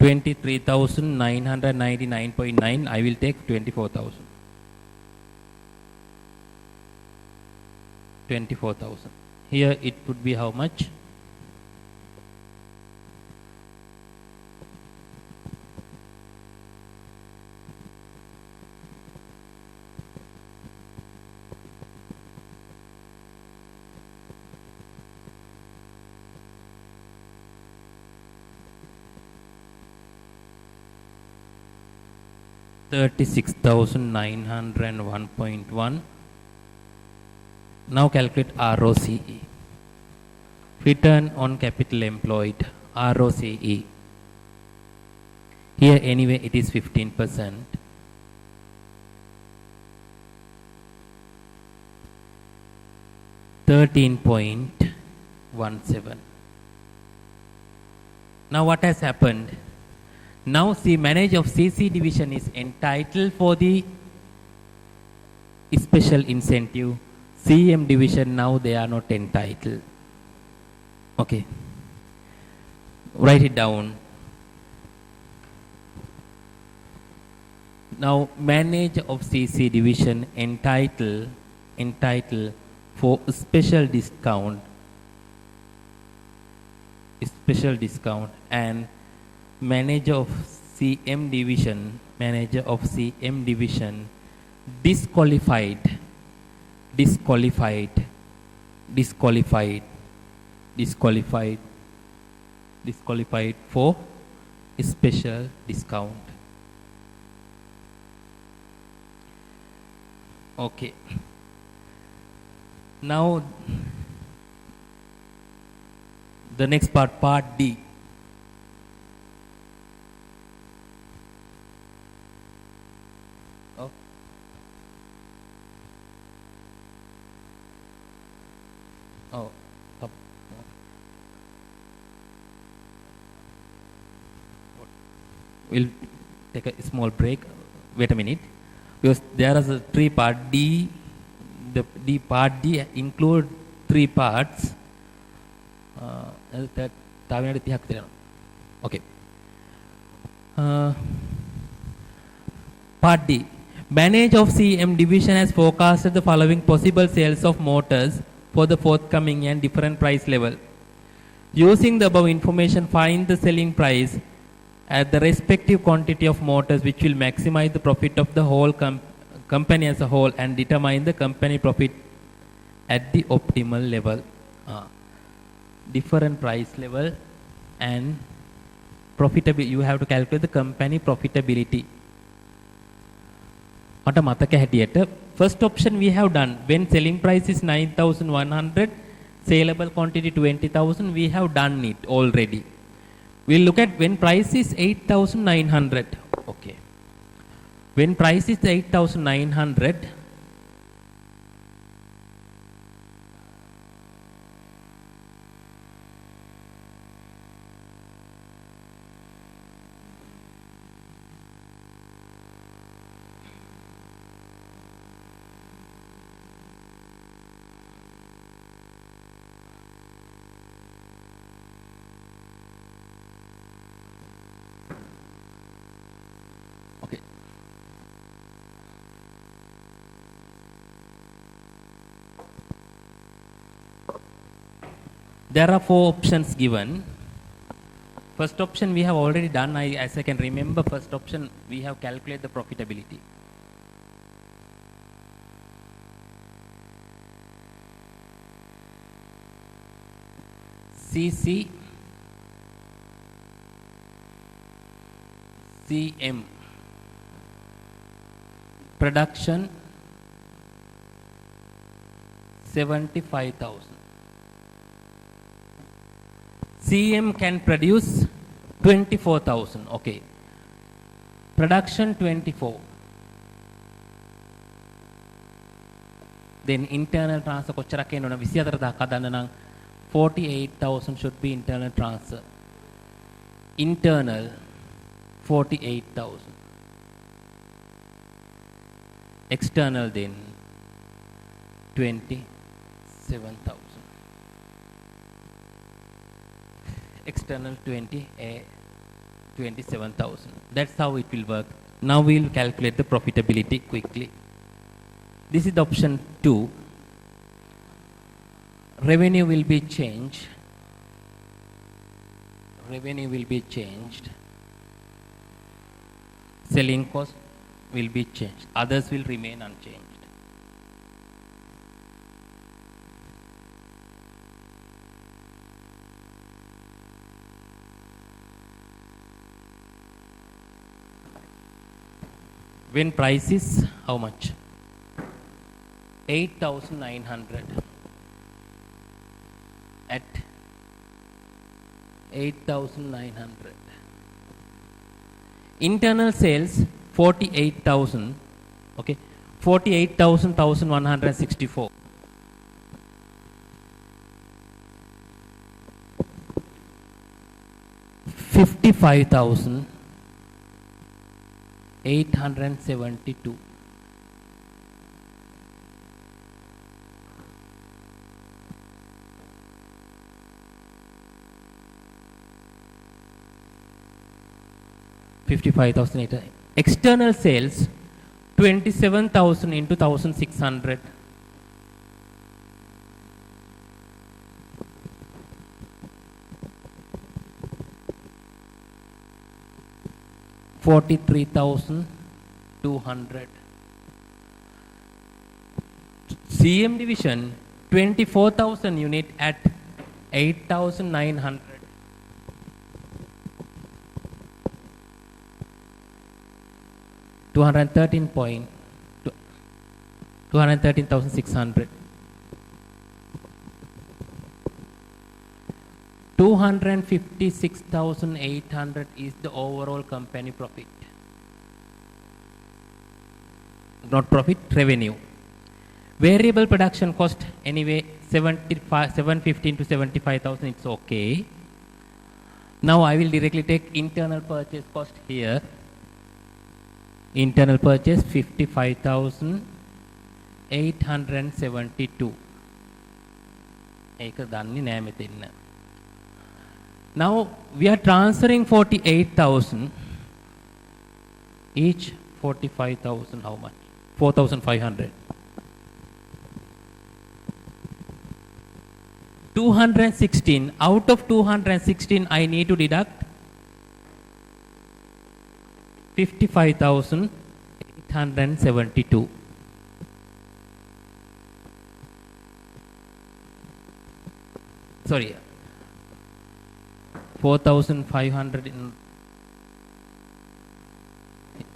$23,999.9. I will take 24,000. 24,000. Here it would be how much? $36,901.1. Now calculate ROCE. Return on capital employed, ROCE. Here anyway it is 15%. $13.17. Now what has happened? Now the manager of CC division is entitled for the special incentive. CM division now they are not entitled. Okay. Write it down. Now manager of CC division entitled for special discount and manager of CM division disqualified for special discount. Okay. Now the next part D. Stop. We'll take a small break. Wait a minute, because there is a three part D. The part D include three parts. Okay. Part D. Manager of CM division has forecasted the following possible sales of motors for the forthcoming and different price level. Using the above information, find the selling price at the respective quantity of motors which will maximize the profit of the whole company as a whole and determine the company profit at the optimal level. Different price level and profitability. You have to calculate the company profitability. First option we have done. When selling price is 9,100, saleable quantity 20,000, we have done it already. We'll look at when price is 8,900. Okay. When price is 8,900, okay. There are four options given. First option we have already done. As I can remember, first option we have calculated the profitability. CC CM production 75,000. CM can produce 24,000. Okay. Production 24. then internal transfer කොච්චරක් එන්න ඕන 24 දා හදන්න නම් 48,000 should be internal transfer. Internal 48,000. External then 27,000. External 27,000. That's how it will work. Now we will calculate the profitability quickly. This is the option 2. Revenue will be changed. Revenue will be changed. Selling cost will be changed. Others will remain unchanged. When price is how much? 8,900. At 8,900. Internal sales 48,000. Okay, 48,000, 1,164. $55,872. $55,800. External sales 27,000 into 1,600. $43,200. CM division 24,000 unit at 8,900. $213,600. 256,800 is the overall company profit. Not profit, revenue. Variable production cost anyway 715 to 75,000, it's okay. Now I will directly take internal purchase cost here. Internal purchase 55,872. ඒක දන්නේ නෑ මෙතෙන්න. Now we are transferring 48,000. Each 45,000 how much? 4,500. 216. Out of 216 I need to deduct 55,872. Sorry, 4,500 in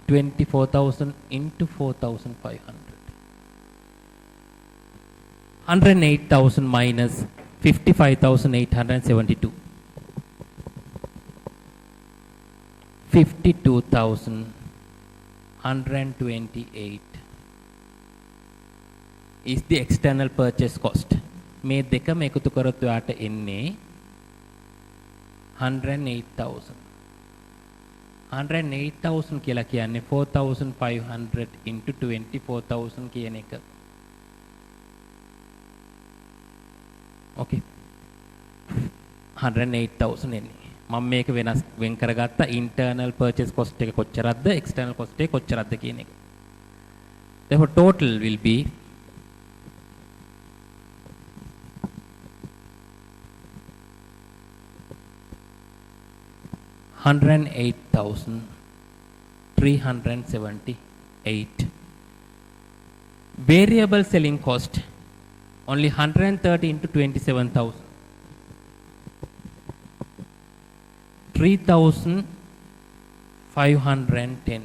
24,000 into 4,500. 108,000 minus 55,872. 52,128 is the external purchase cost. මේ දෙකම එකතු කරොත් ඔයාට එන්නේ 108,000. 108,000 කියලා කියන්නේ 4,500 into 24,000 කියන එක. Okay. 108,000 එන්නේ. මම මේක වෙන් කරගත්ත internal purchase cost එක කොච්චරක්ද external cost එක කොච්චරක්ද කියන එක. Therefore total will be 108,378. Variable selling cost only 130 into 27,000. 3,510.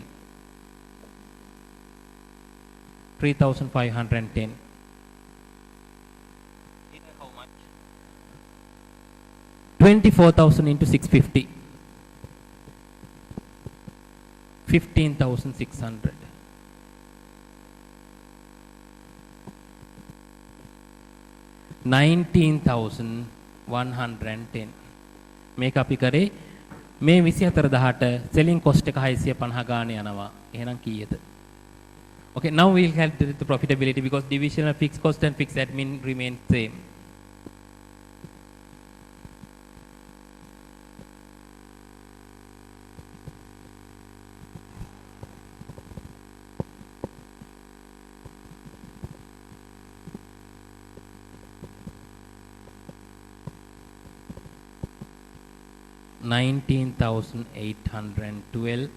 3,510. How much? 24,000 into 650. 15,600. 19,110 මේක අපි කරේ මේ 24000ට selling cost එක 650 ගාණ යනවා. එහෙනම් කීයද? Okay, now we'll calculate the profitability because divisional fixed cost and fixed admin remain same. $19,812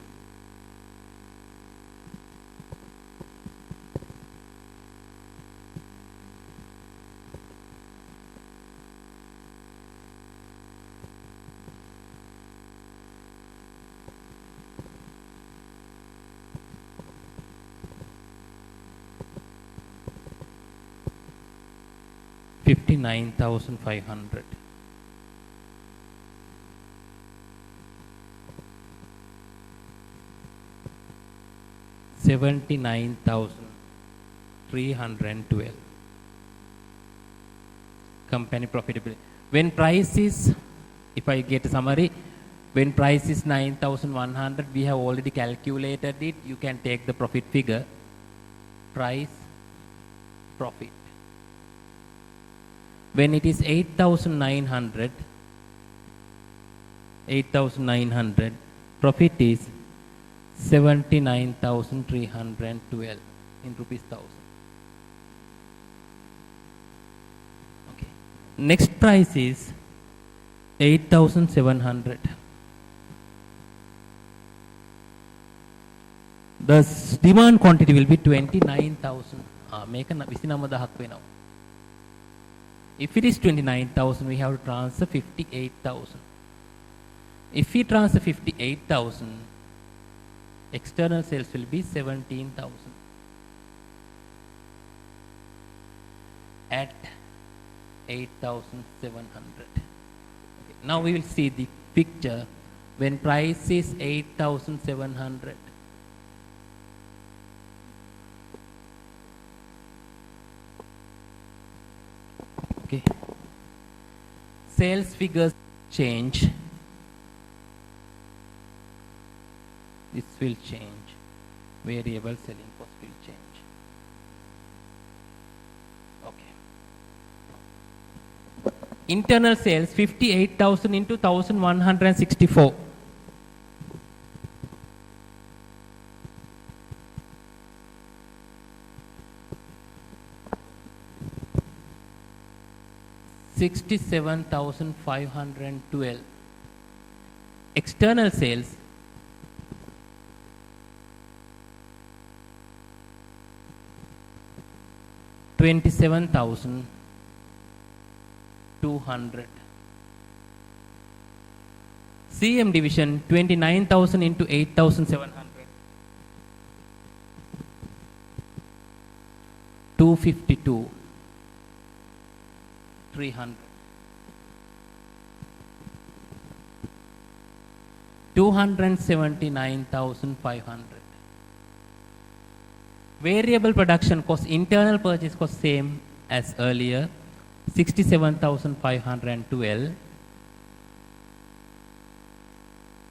$59,500 $79,312 company profitability. When price is, if I get a summary, when price is 9,100, we have already calculated it. You can take the profit figure, price, profit. When it is 8,900, profit is 79,312 in rupees 1,000. Okay. Next price is 8,700. The demand quantity will be 29,000. Make a 29,000 වෙනවා. If it is 29,000, we have to transfer 58,000. If we transfer 58,000, external sales will be 17,000 at 8,700. Okay. Now we will see the picture when price is 8,700. Okay. Sales figures change. This will change. Variable selling cost will change. Okay. Internal sales 58,000 into 1,164. $67,512. External sales 27,200. CM division 29,000 into 8,700. 252. 300. 279,500. Variable production cost, internal purchase cost same as earlier, 67,512.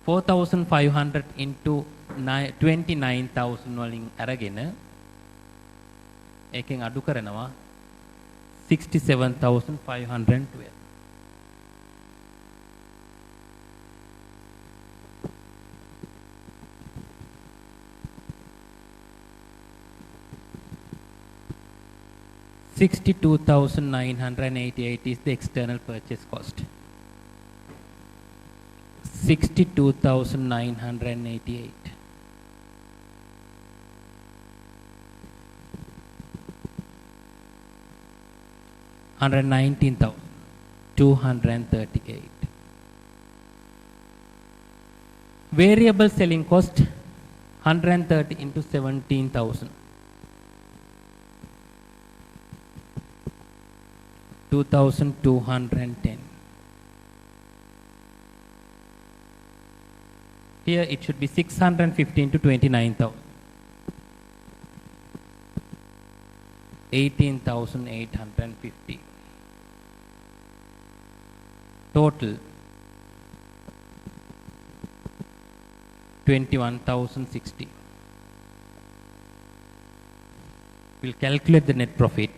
4,500 into 29,000 වලින් අරගෙන එකෙන් අඩු කරනවා 67,512. $62,988 is the external purchase cost. 62,988. $119,238. Variable selling cost 130 into 17,000. 2,210. Here it should be 615 to 29,000. 18,850. Total 21,060. We'll calculate the net profit.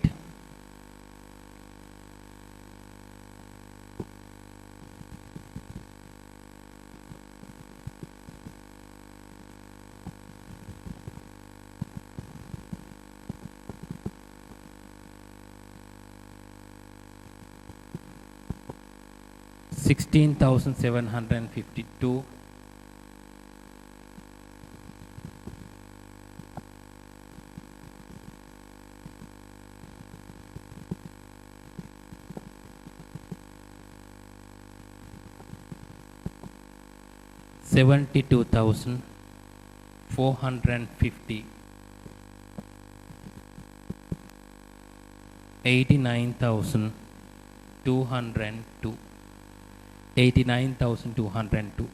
$16,752 $72,450 $89,202 $89,202.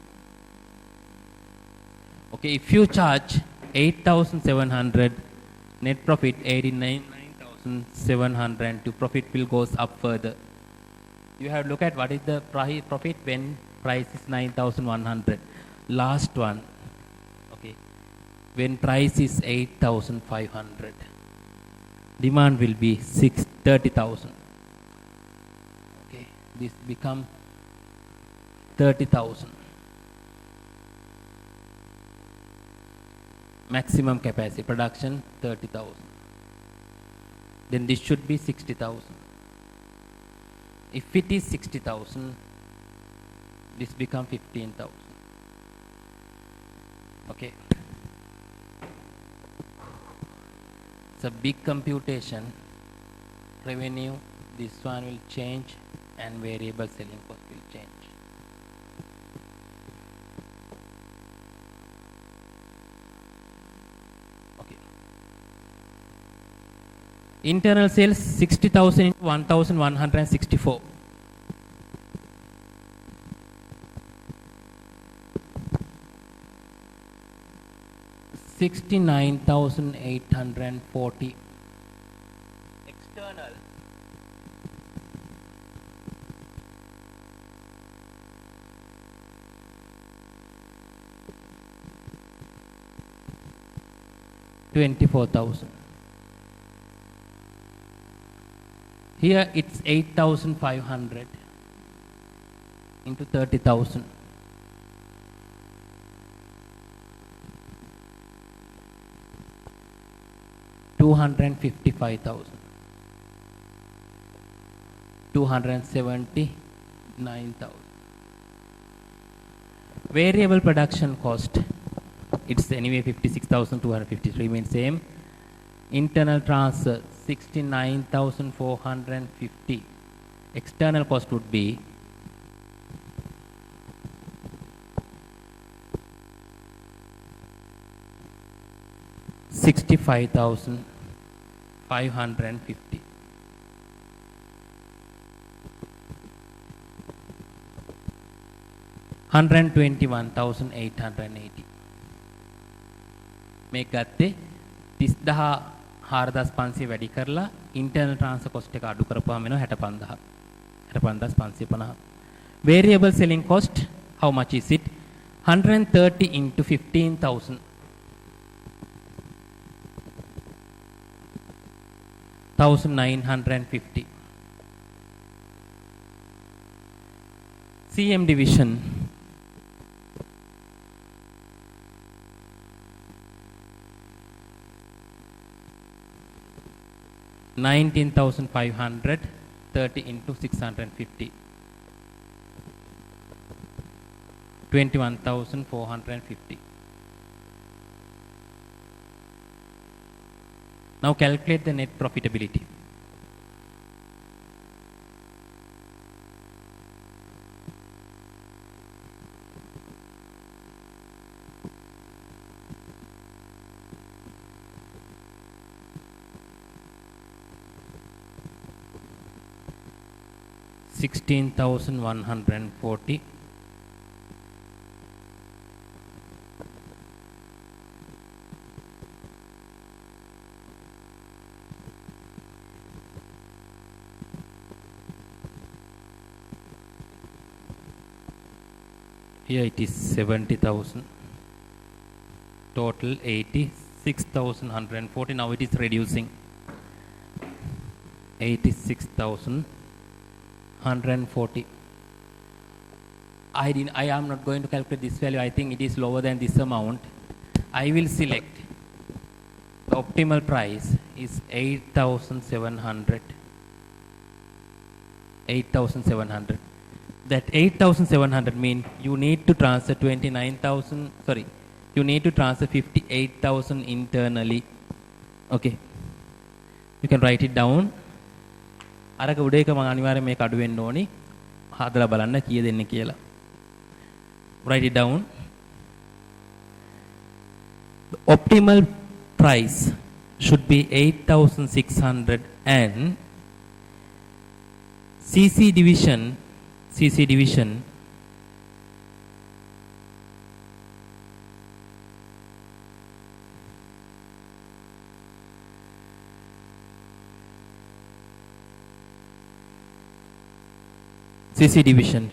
Okay, if you charge 8,700, net profit 89,702, profit will goes up further. You have to look at what is the profit when price is 9,100. Last one, okay, when price is 8,500, demand will be 30,000. Okay, this become 30,000. Maximum capacity production 30,000. Then this should be 60,000. If it is 60,000, this become 15,000. Okay. It's a big computation. Revenue, this one will change, and variable selling cost will change. Okay. Internal sales 60,000 into 1,164. 69,840. External 24,000. Here it's 8,500 into 30,000. 255,000. 279,000. Variable production cost, it's anyway 56,253, means same. Internal transfer 69,450. External cost would be 65,550. $121,880. මේ ගත්තේ 30,4500 වැඩි කරලා internal transfer cost එක අඩු කරපුවාම වෙනවා 65,000. 65,550. Variable selling cost, how much is it? 130 into 15,000. 1,950. CM division. $19,500, 30 into 650. 21,450. Now calculate the net profitability. $16,140. Here it is 70,000. Total 86,140. Now it is reducing. 86,140. I am not going to calculate this value. I think it is lower than this amount. I will select the optimal price is 8,700. 8,700. That 8,700 mean you need to transfer 29,000. Sorry, you need to transfer 58,000 internally. Okay, you can write it down. අරක උඩ එක මම අනිවාර්යයෙන් මේක අඩු වෙන්න ඕනි. හදලා බලන්න කීය දෙන්නේ කියලා. Write it down. The optimal price should be 8,600 and CC division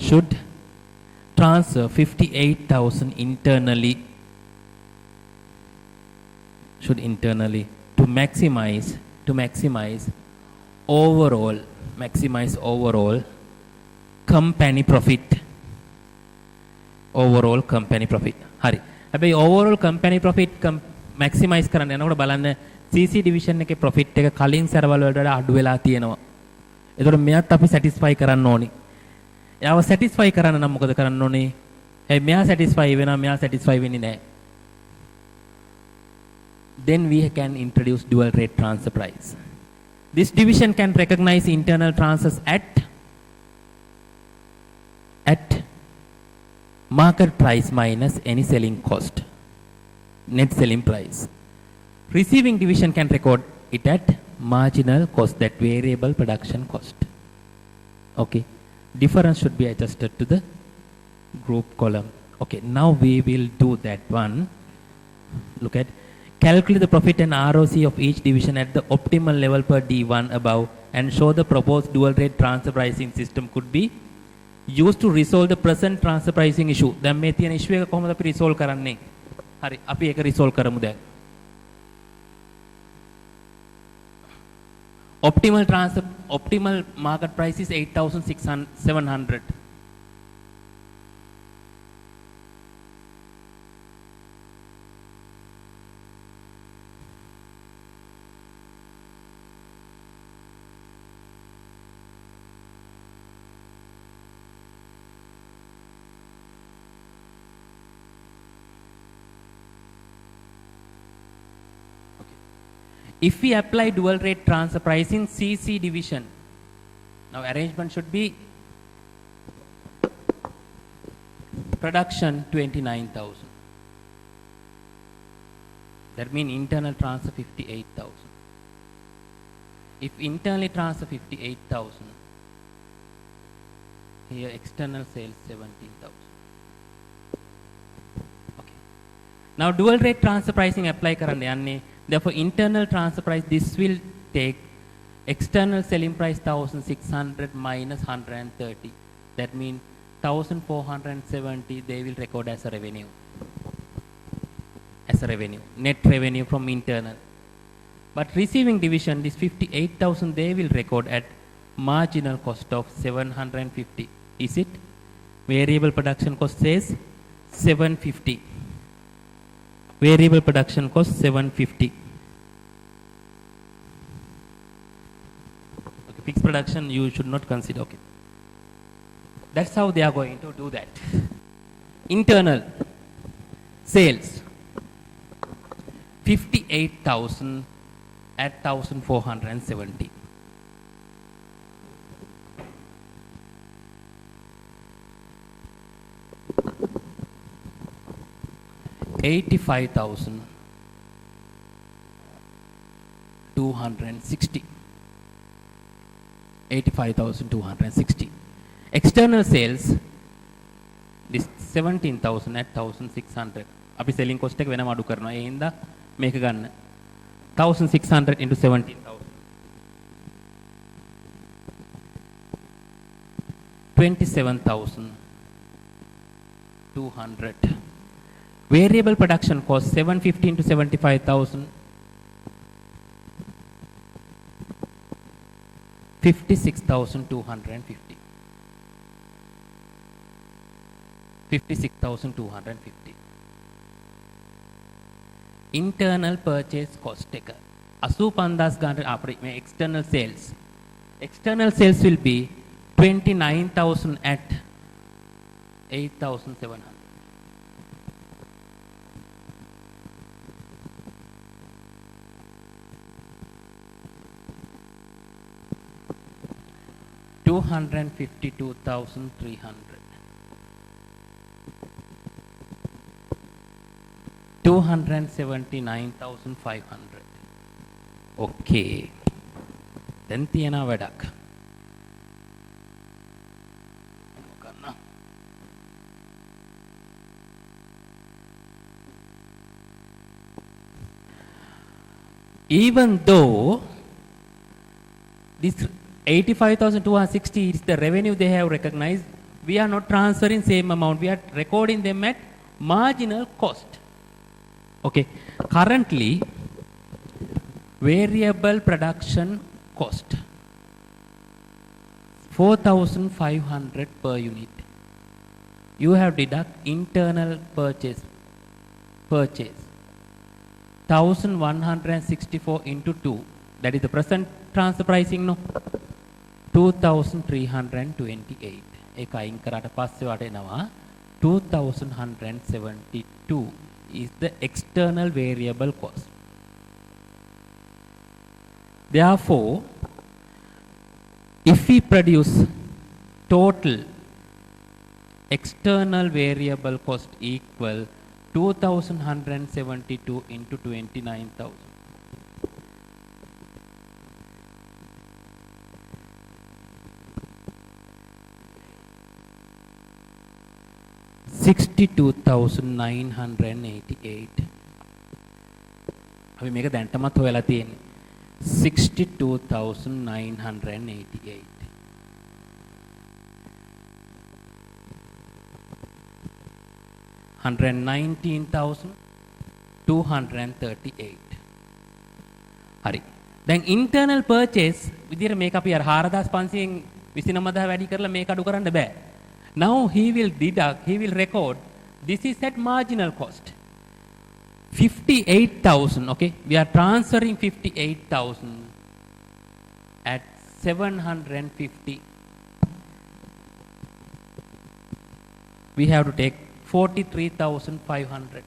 should transfer 58,000 internally to maximize overall company profit. හරි. හැබැයි overall company profit maximize කරන්න යනකොට බලන්න CC division එකේ profit එක කලින් සැරවල වලට අඩු වෙලා තියෙනවා. ඒතකොට මෙයත් අපි satisfy කරන්න ඕනි. එයාව satisfy කරන්න නම් මොකද කරන්න ඕනේ? මෙයා satisfy වෙනවා, මෙයා satisfy වෙන්නේ නැහැ. Then we can introduce dual rate transfer price. This division can recognize internal transfers at market price minus any selling cost, net selling price. Receiving division can record it at marginal cost, that variable production cost. Okay, difference should be adjusted to the group column. Okay, now we will do that one. Look at calculate the profit and ROC of each division at the optimal level per D1 above and show the proposed dual rate transfer pricing system could be used to resolve the present transfer pricing issue. දැන් මේ තියෙන issue එක කොහොමද අපි resolve කරන්නේ? හරි, අපි ඒක resolve කරමු දැන්. Optimal market price is 8,700. If we apply dual rate transfer pricing CC division, now arrangement should be production 29,000. That means internal transfer 58,000. If internally transfer 58,000, here external sales 17,000. Okay. Now dual rate transfer pricing apply කරන්න යන්නේ. Therefore, internal transfer price, this will take external selling price 1,600 minus 130. That means 1,470 they will record as a revenue. Net revenue from internal. But receiving division, this 58,000 they will record at marginal cost of 750. Is it? Variable production cost says 750. Variable production cost 750. Okay, fixed production you should not consider. Okay, that's how they are going to do that. Internal sales 58,000 at 1,470. $85,260. 85,260. External sales, this 17,000 at 1,600. අපි selling cost එක වෙනම අඩු කරනවා. ඒ හින්දා මේක ගන්න. 1,600 into 17,000. 27,000. 200. Variable production cost 715 to 75,000. 56,250. 56,250. Internal purchase cost එක 85,000 ගානට අපේ මේ external sales. External sales will be 29,000 at 8,700. 252,300. 279,500. Okay. දැන් තියෙනවා වැඩක්. Even though this 85,260 is the revenue they have recognized, we are not transferring same amount. We are recording them at marginal cost. Okay. Currently, variable production cost 4,500 per unit. You have deduct internal purchase 1,164 into 2. That is the present transfer pricing, no? 2,328. ඒක අයින් කරාට පස්සේ වට එනවා 2,172 is the external variable cost. Therefore, if we produce total external variable cost equal 2,172 into 29,000. 62,988. අපි මේක දැන්ටමත් හොයලා තියෙන්නේ 62,988. 119,238. හරි. දැන් internal purchase විදිහට මේක අපි අර 4,500න් 29,000 වැඩි කරලා මේක අඩු කරන්න බෑ. Now he will deduct, he will record, this is at marginal cost. 58,000, okay? We are transferring 58,000 at 750. We have to take 43,500.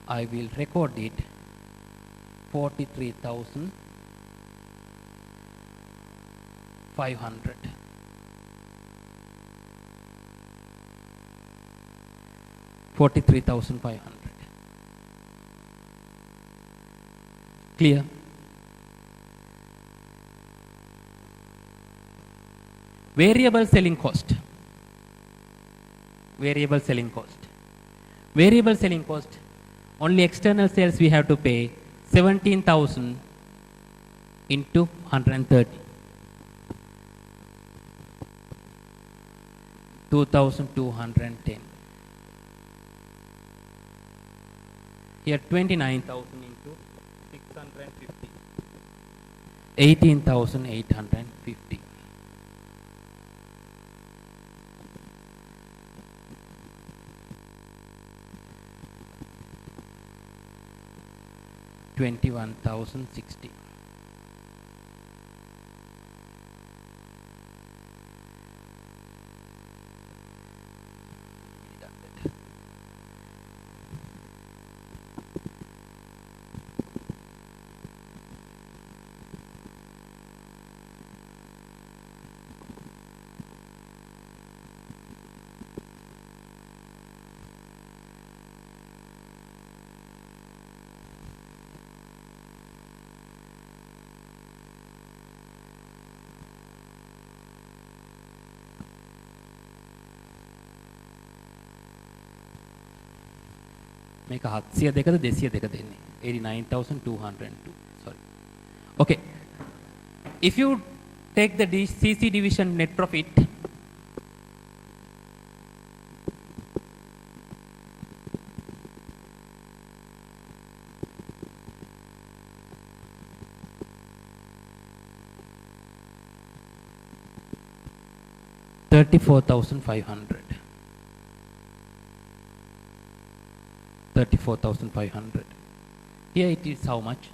I will record it 43,500. 43,500. Clear? Variable selling cost. Variable selling cost. Variable selling cost. Only external sales we have to pay 17,000 into 130. 2,210. Here 29,000 into 650. 18,850. $21,060. මේක 702ද 202 දෙන්නේ 89,202. sorry. Okay, if you take the CC division net profit, 34,500. 34,500. Here it is how much?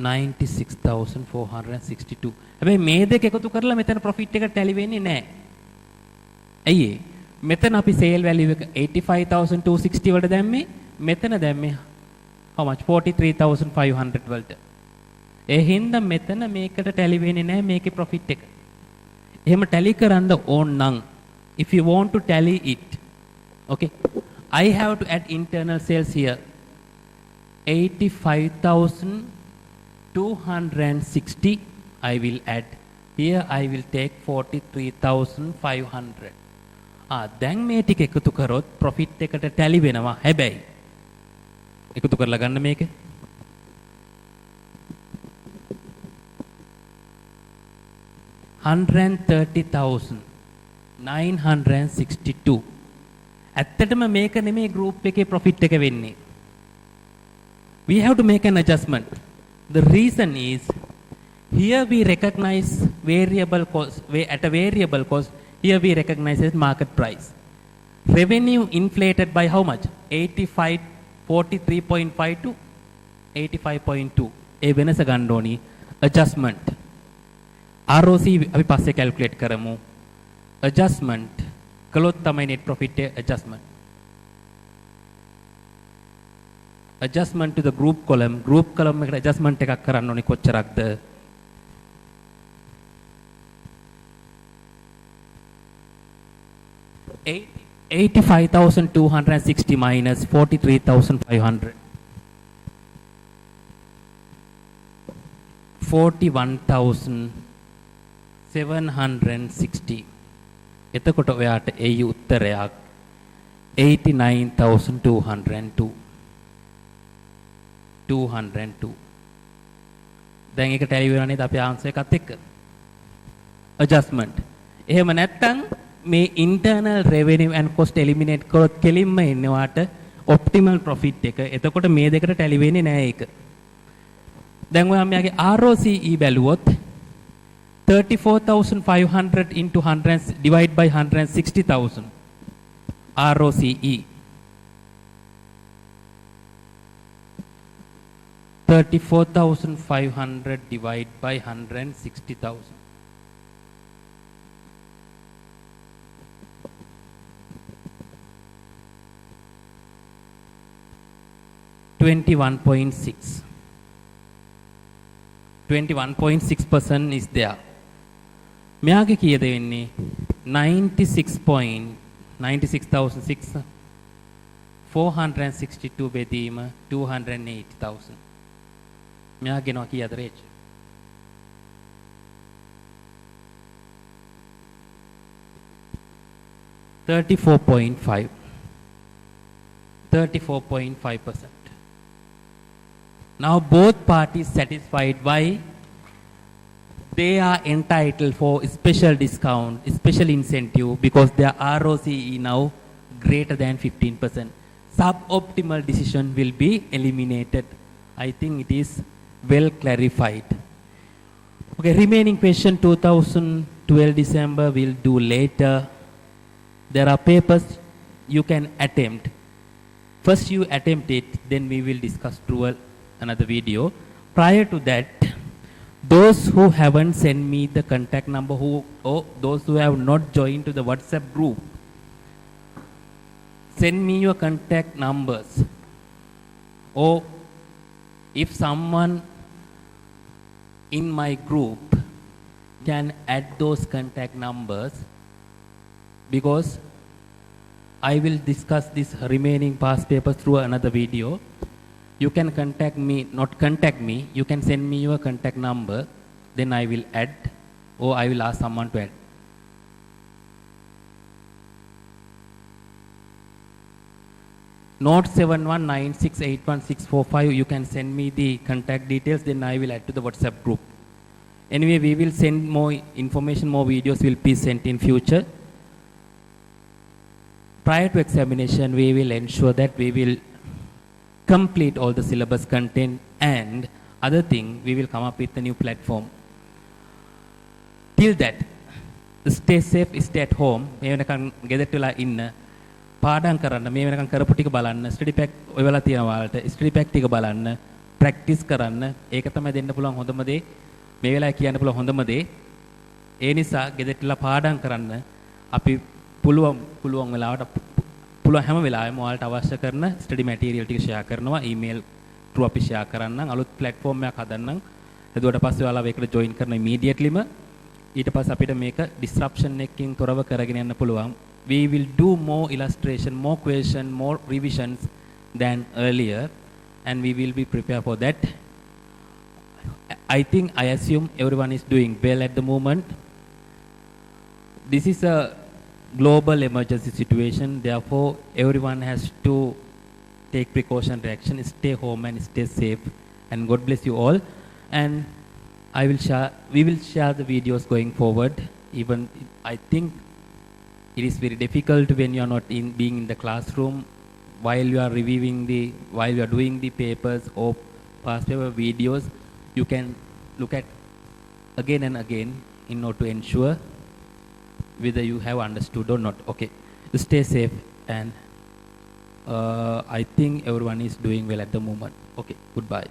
$96,462. හැබැයි මේ දෙක එකතු කරලා මෙතන profit එක tally වෙන්නේ නැහැ. ඇයි ඒ? මෙතන අපි සේල් වැලියු එක 85,260 වලට දැම්මේ. මෙතන දැම්මේ how much? 43,500 වලට. ඒ හින්දා මෙතන මේකට ටැලි වෙන්නේ නැහැ මේකේ ප්‍රොෆිට් එක. එහෙම ටැලි කරන්න ඕන නම් if you want to tally it, okay, I have to add internal sales here. 85,260 I will add. Here I will take 43,500. දැන් මේ ටික එකතු කරොත් ප්‍රොෆිට් එකට ටැලි වෙනවා. හැබැයි එකතු කරලා ගන්න මේක. $130,962. ඇත්තටම මේක නෙමේ group එකේ profit එක වෙන්නේ. We have to make an adjustment. The reason is here we recognize variable cost at a variable cost. Here we recognize as market price. Revenue inflated by how much? 43.5 to 85.2. ඒ වෙනස ගන්න ඕනි. Adjustment. ROC අපි පස්සේ calculate කරමු. Adjustment කළොත් තමයි net profit adjustment. Adjustment to the group column. Group column එකට adjustment එකක් කරන්න ඕනි කොච්චරක්ද? $85,260 minus 43,500. 41,760. එතකොට ඔයාට එයි උත්තරයක් 89,202. 202. දැන් ඒක ටැලි වෙනවා නේද අපේ ආන්සර් එකත් එක්ක? Adjustment. එහෙම නැත්නම් මේ internal revenue and cost eliminate කරොත් කෙලින්ම එන්නේ වාට optimal profit එක. එතකොට මේ දෙකට ටැලි වෙන්නේ නැහැ ඒක. දැන් ඔයා මෙයාගේ ROCE බැලුවොත් 34,500 into 100 divide by 160,000 ROCE 34,500 divide by 160,000. $21.6. 21.6% is there. මෙයාගේ කීයද වෙන්නේ? 96,600 462 බෙදීම 280,000. මෙයාගේ නෝ කීයද reach? 34.5. 34.5%. Now both parties satisfied. Why? They are entitled for special discount, special incentive because their ROCE now greater than 15%. Suboptimal decision will be eliminated. I think it is well clarified. Okay, remaining question 2012 December we'll do later. There are papers you can attempt. First you attempt it, then we will discuss through another video. Prior to that, those who haven't sent me the contact number, those who have not joined to the WhatsApp group, send me your contact numbers. Or if someone in my group can add those contact numbers, because I will discuss this remaining past papers through another video. You can contact me, not contact me, you can send me your contact number, then I will add, or I will ask someone to add. Note 71968165, you can send me the contact details, then I will add to the WhatsApp group. Anyway, we will send more information, more videos will be sent in future. Prior to examination, we will ensure that we will complete all the syllabus content, and other thing, we will come up with a new platform. Till that, stay safe, stay at home. මේ වෙනකන් ගෙදරට වෙලා ඉන්න. පාඩම් කරන්න. මේ වෙනකන් කරපු ටික බලන්න. ස්ටඩි පැක් ඔය වෙලා තියෙන ඔයාලට ස්ටඩි පැක් ටික බලන්න. ප්‍රැක්ටිස් කරන්න. ඒක තමයි දෙන්න පුළුවන් හොඳම දේ. මේ වෙලාවේ කියන්න පුළුවන් හොඳම දේ. ඒ නිසා ගෙදරට වෙලා පාඩම් කරන්න. අපි පුළුවන් වෙලාවට පුළුවන් හැම වෙලාවෙම ඔයාලට අවශ්‍ය කරන ස්ටඩි මැටීරියල් ටික ෂෙයා කරනවා. ඊමේල් through අපි ෂෙයා කරන්නම්. අලුත් platform එකක් හදන්නම්. එතකොට පස්සේ ඔයාලා මේකට join කරන immediatelyම ඊට පස්සේ අපිට මේක disruption එකකින් තොරව කරගෙන යන්න පුළුවන්. We will do more illustration, more question, more revisions than earlier, and we will be prepared for that. I assume everyone is doing well at the moment. This is a global emergency situation, therefore everyone has to take precautionary action, stay home and stay safe, and God bless you all. And we will share the videos going forward. Even I think it is very difficult when you are not being in the classroom, while you are while you are doing the papers or past paper videos, you can look at again and again in order to ensure whether you have understood or not. Okay, stay safe, and I think everyone is doing well at the moment. Okay, goodbye.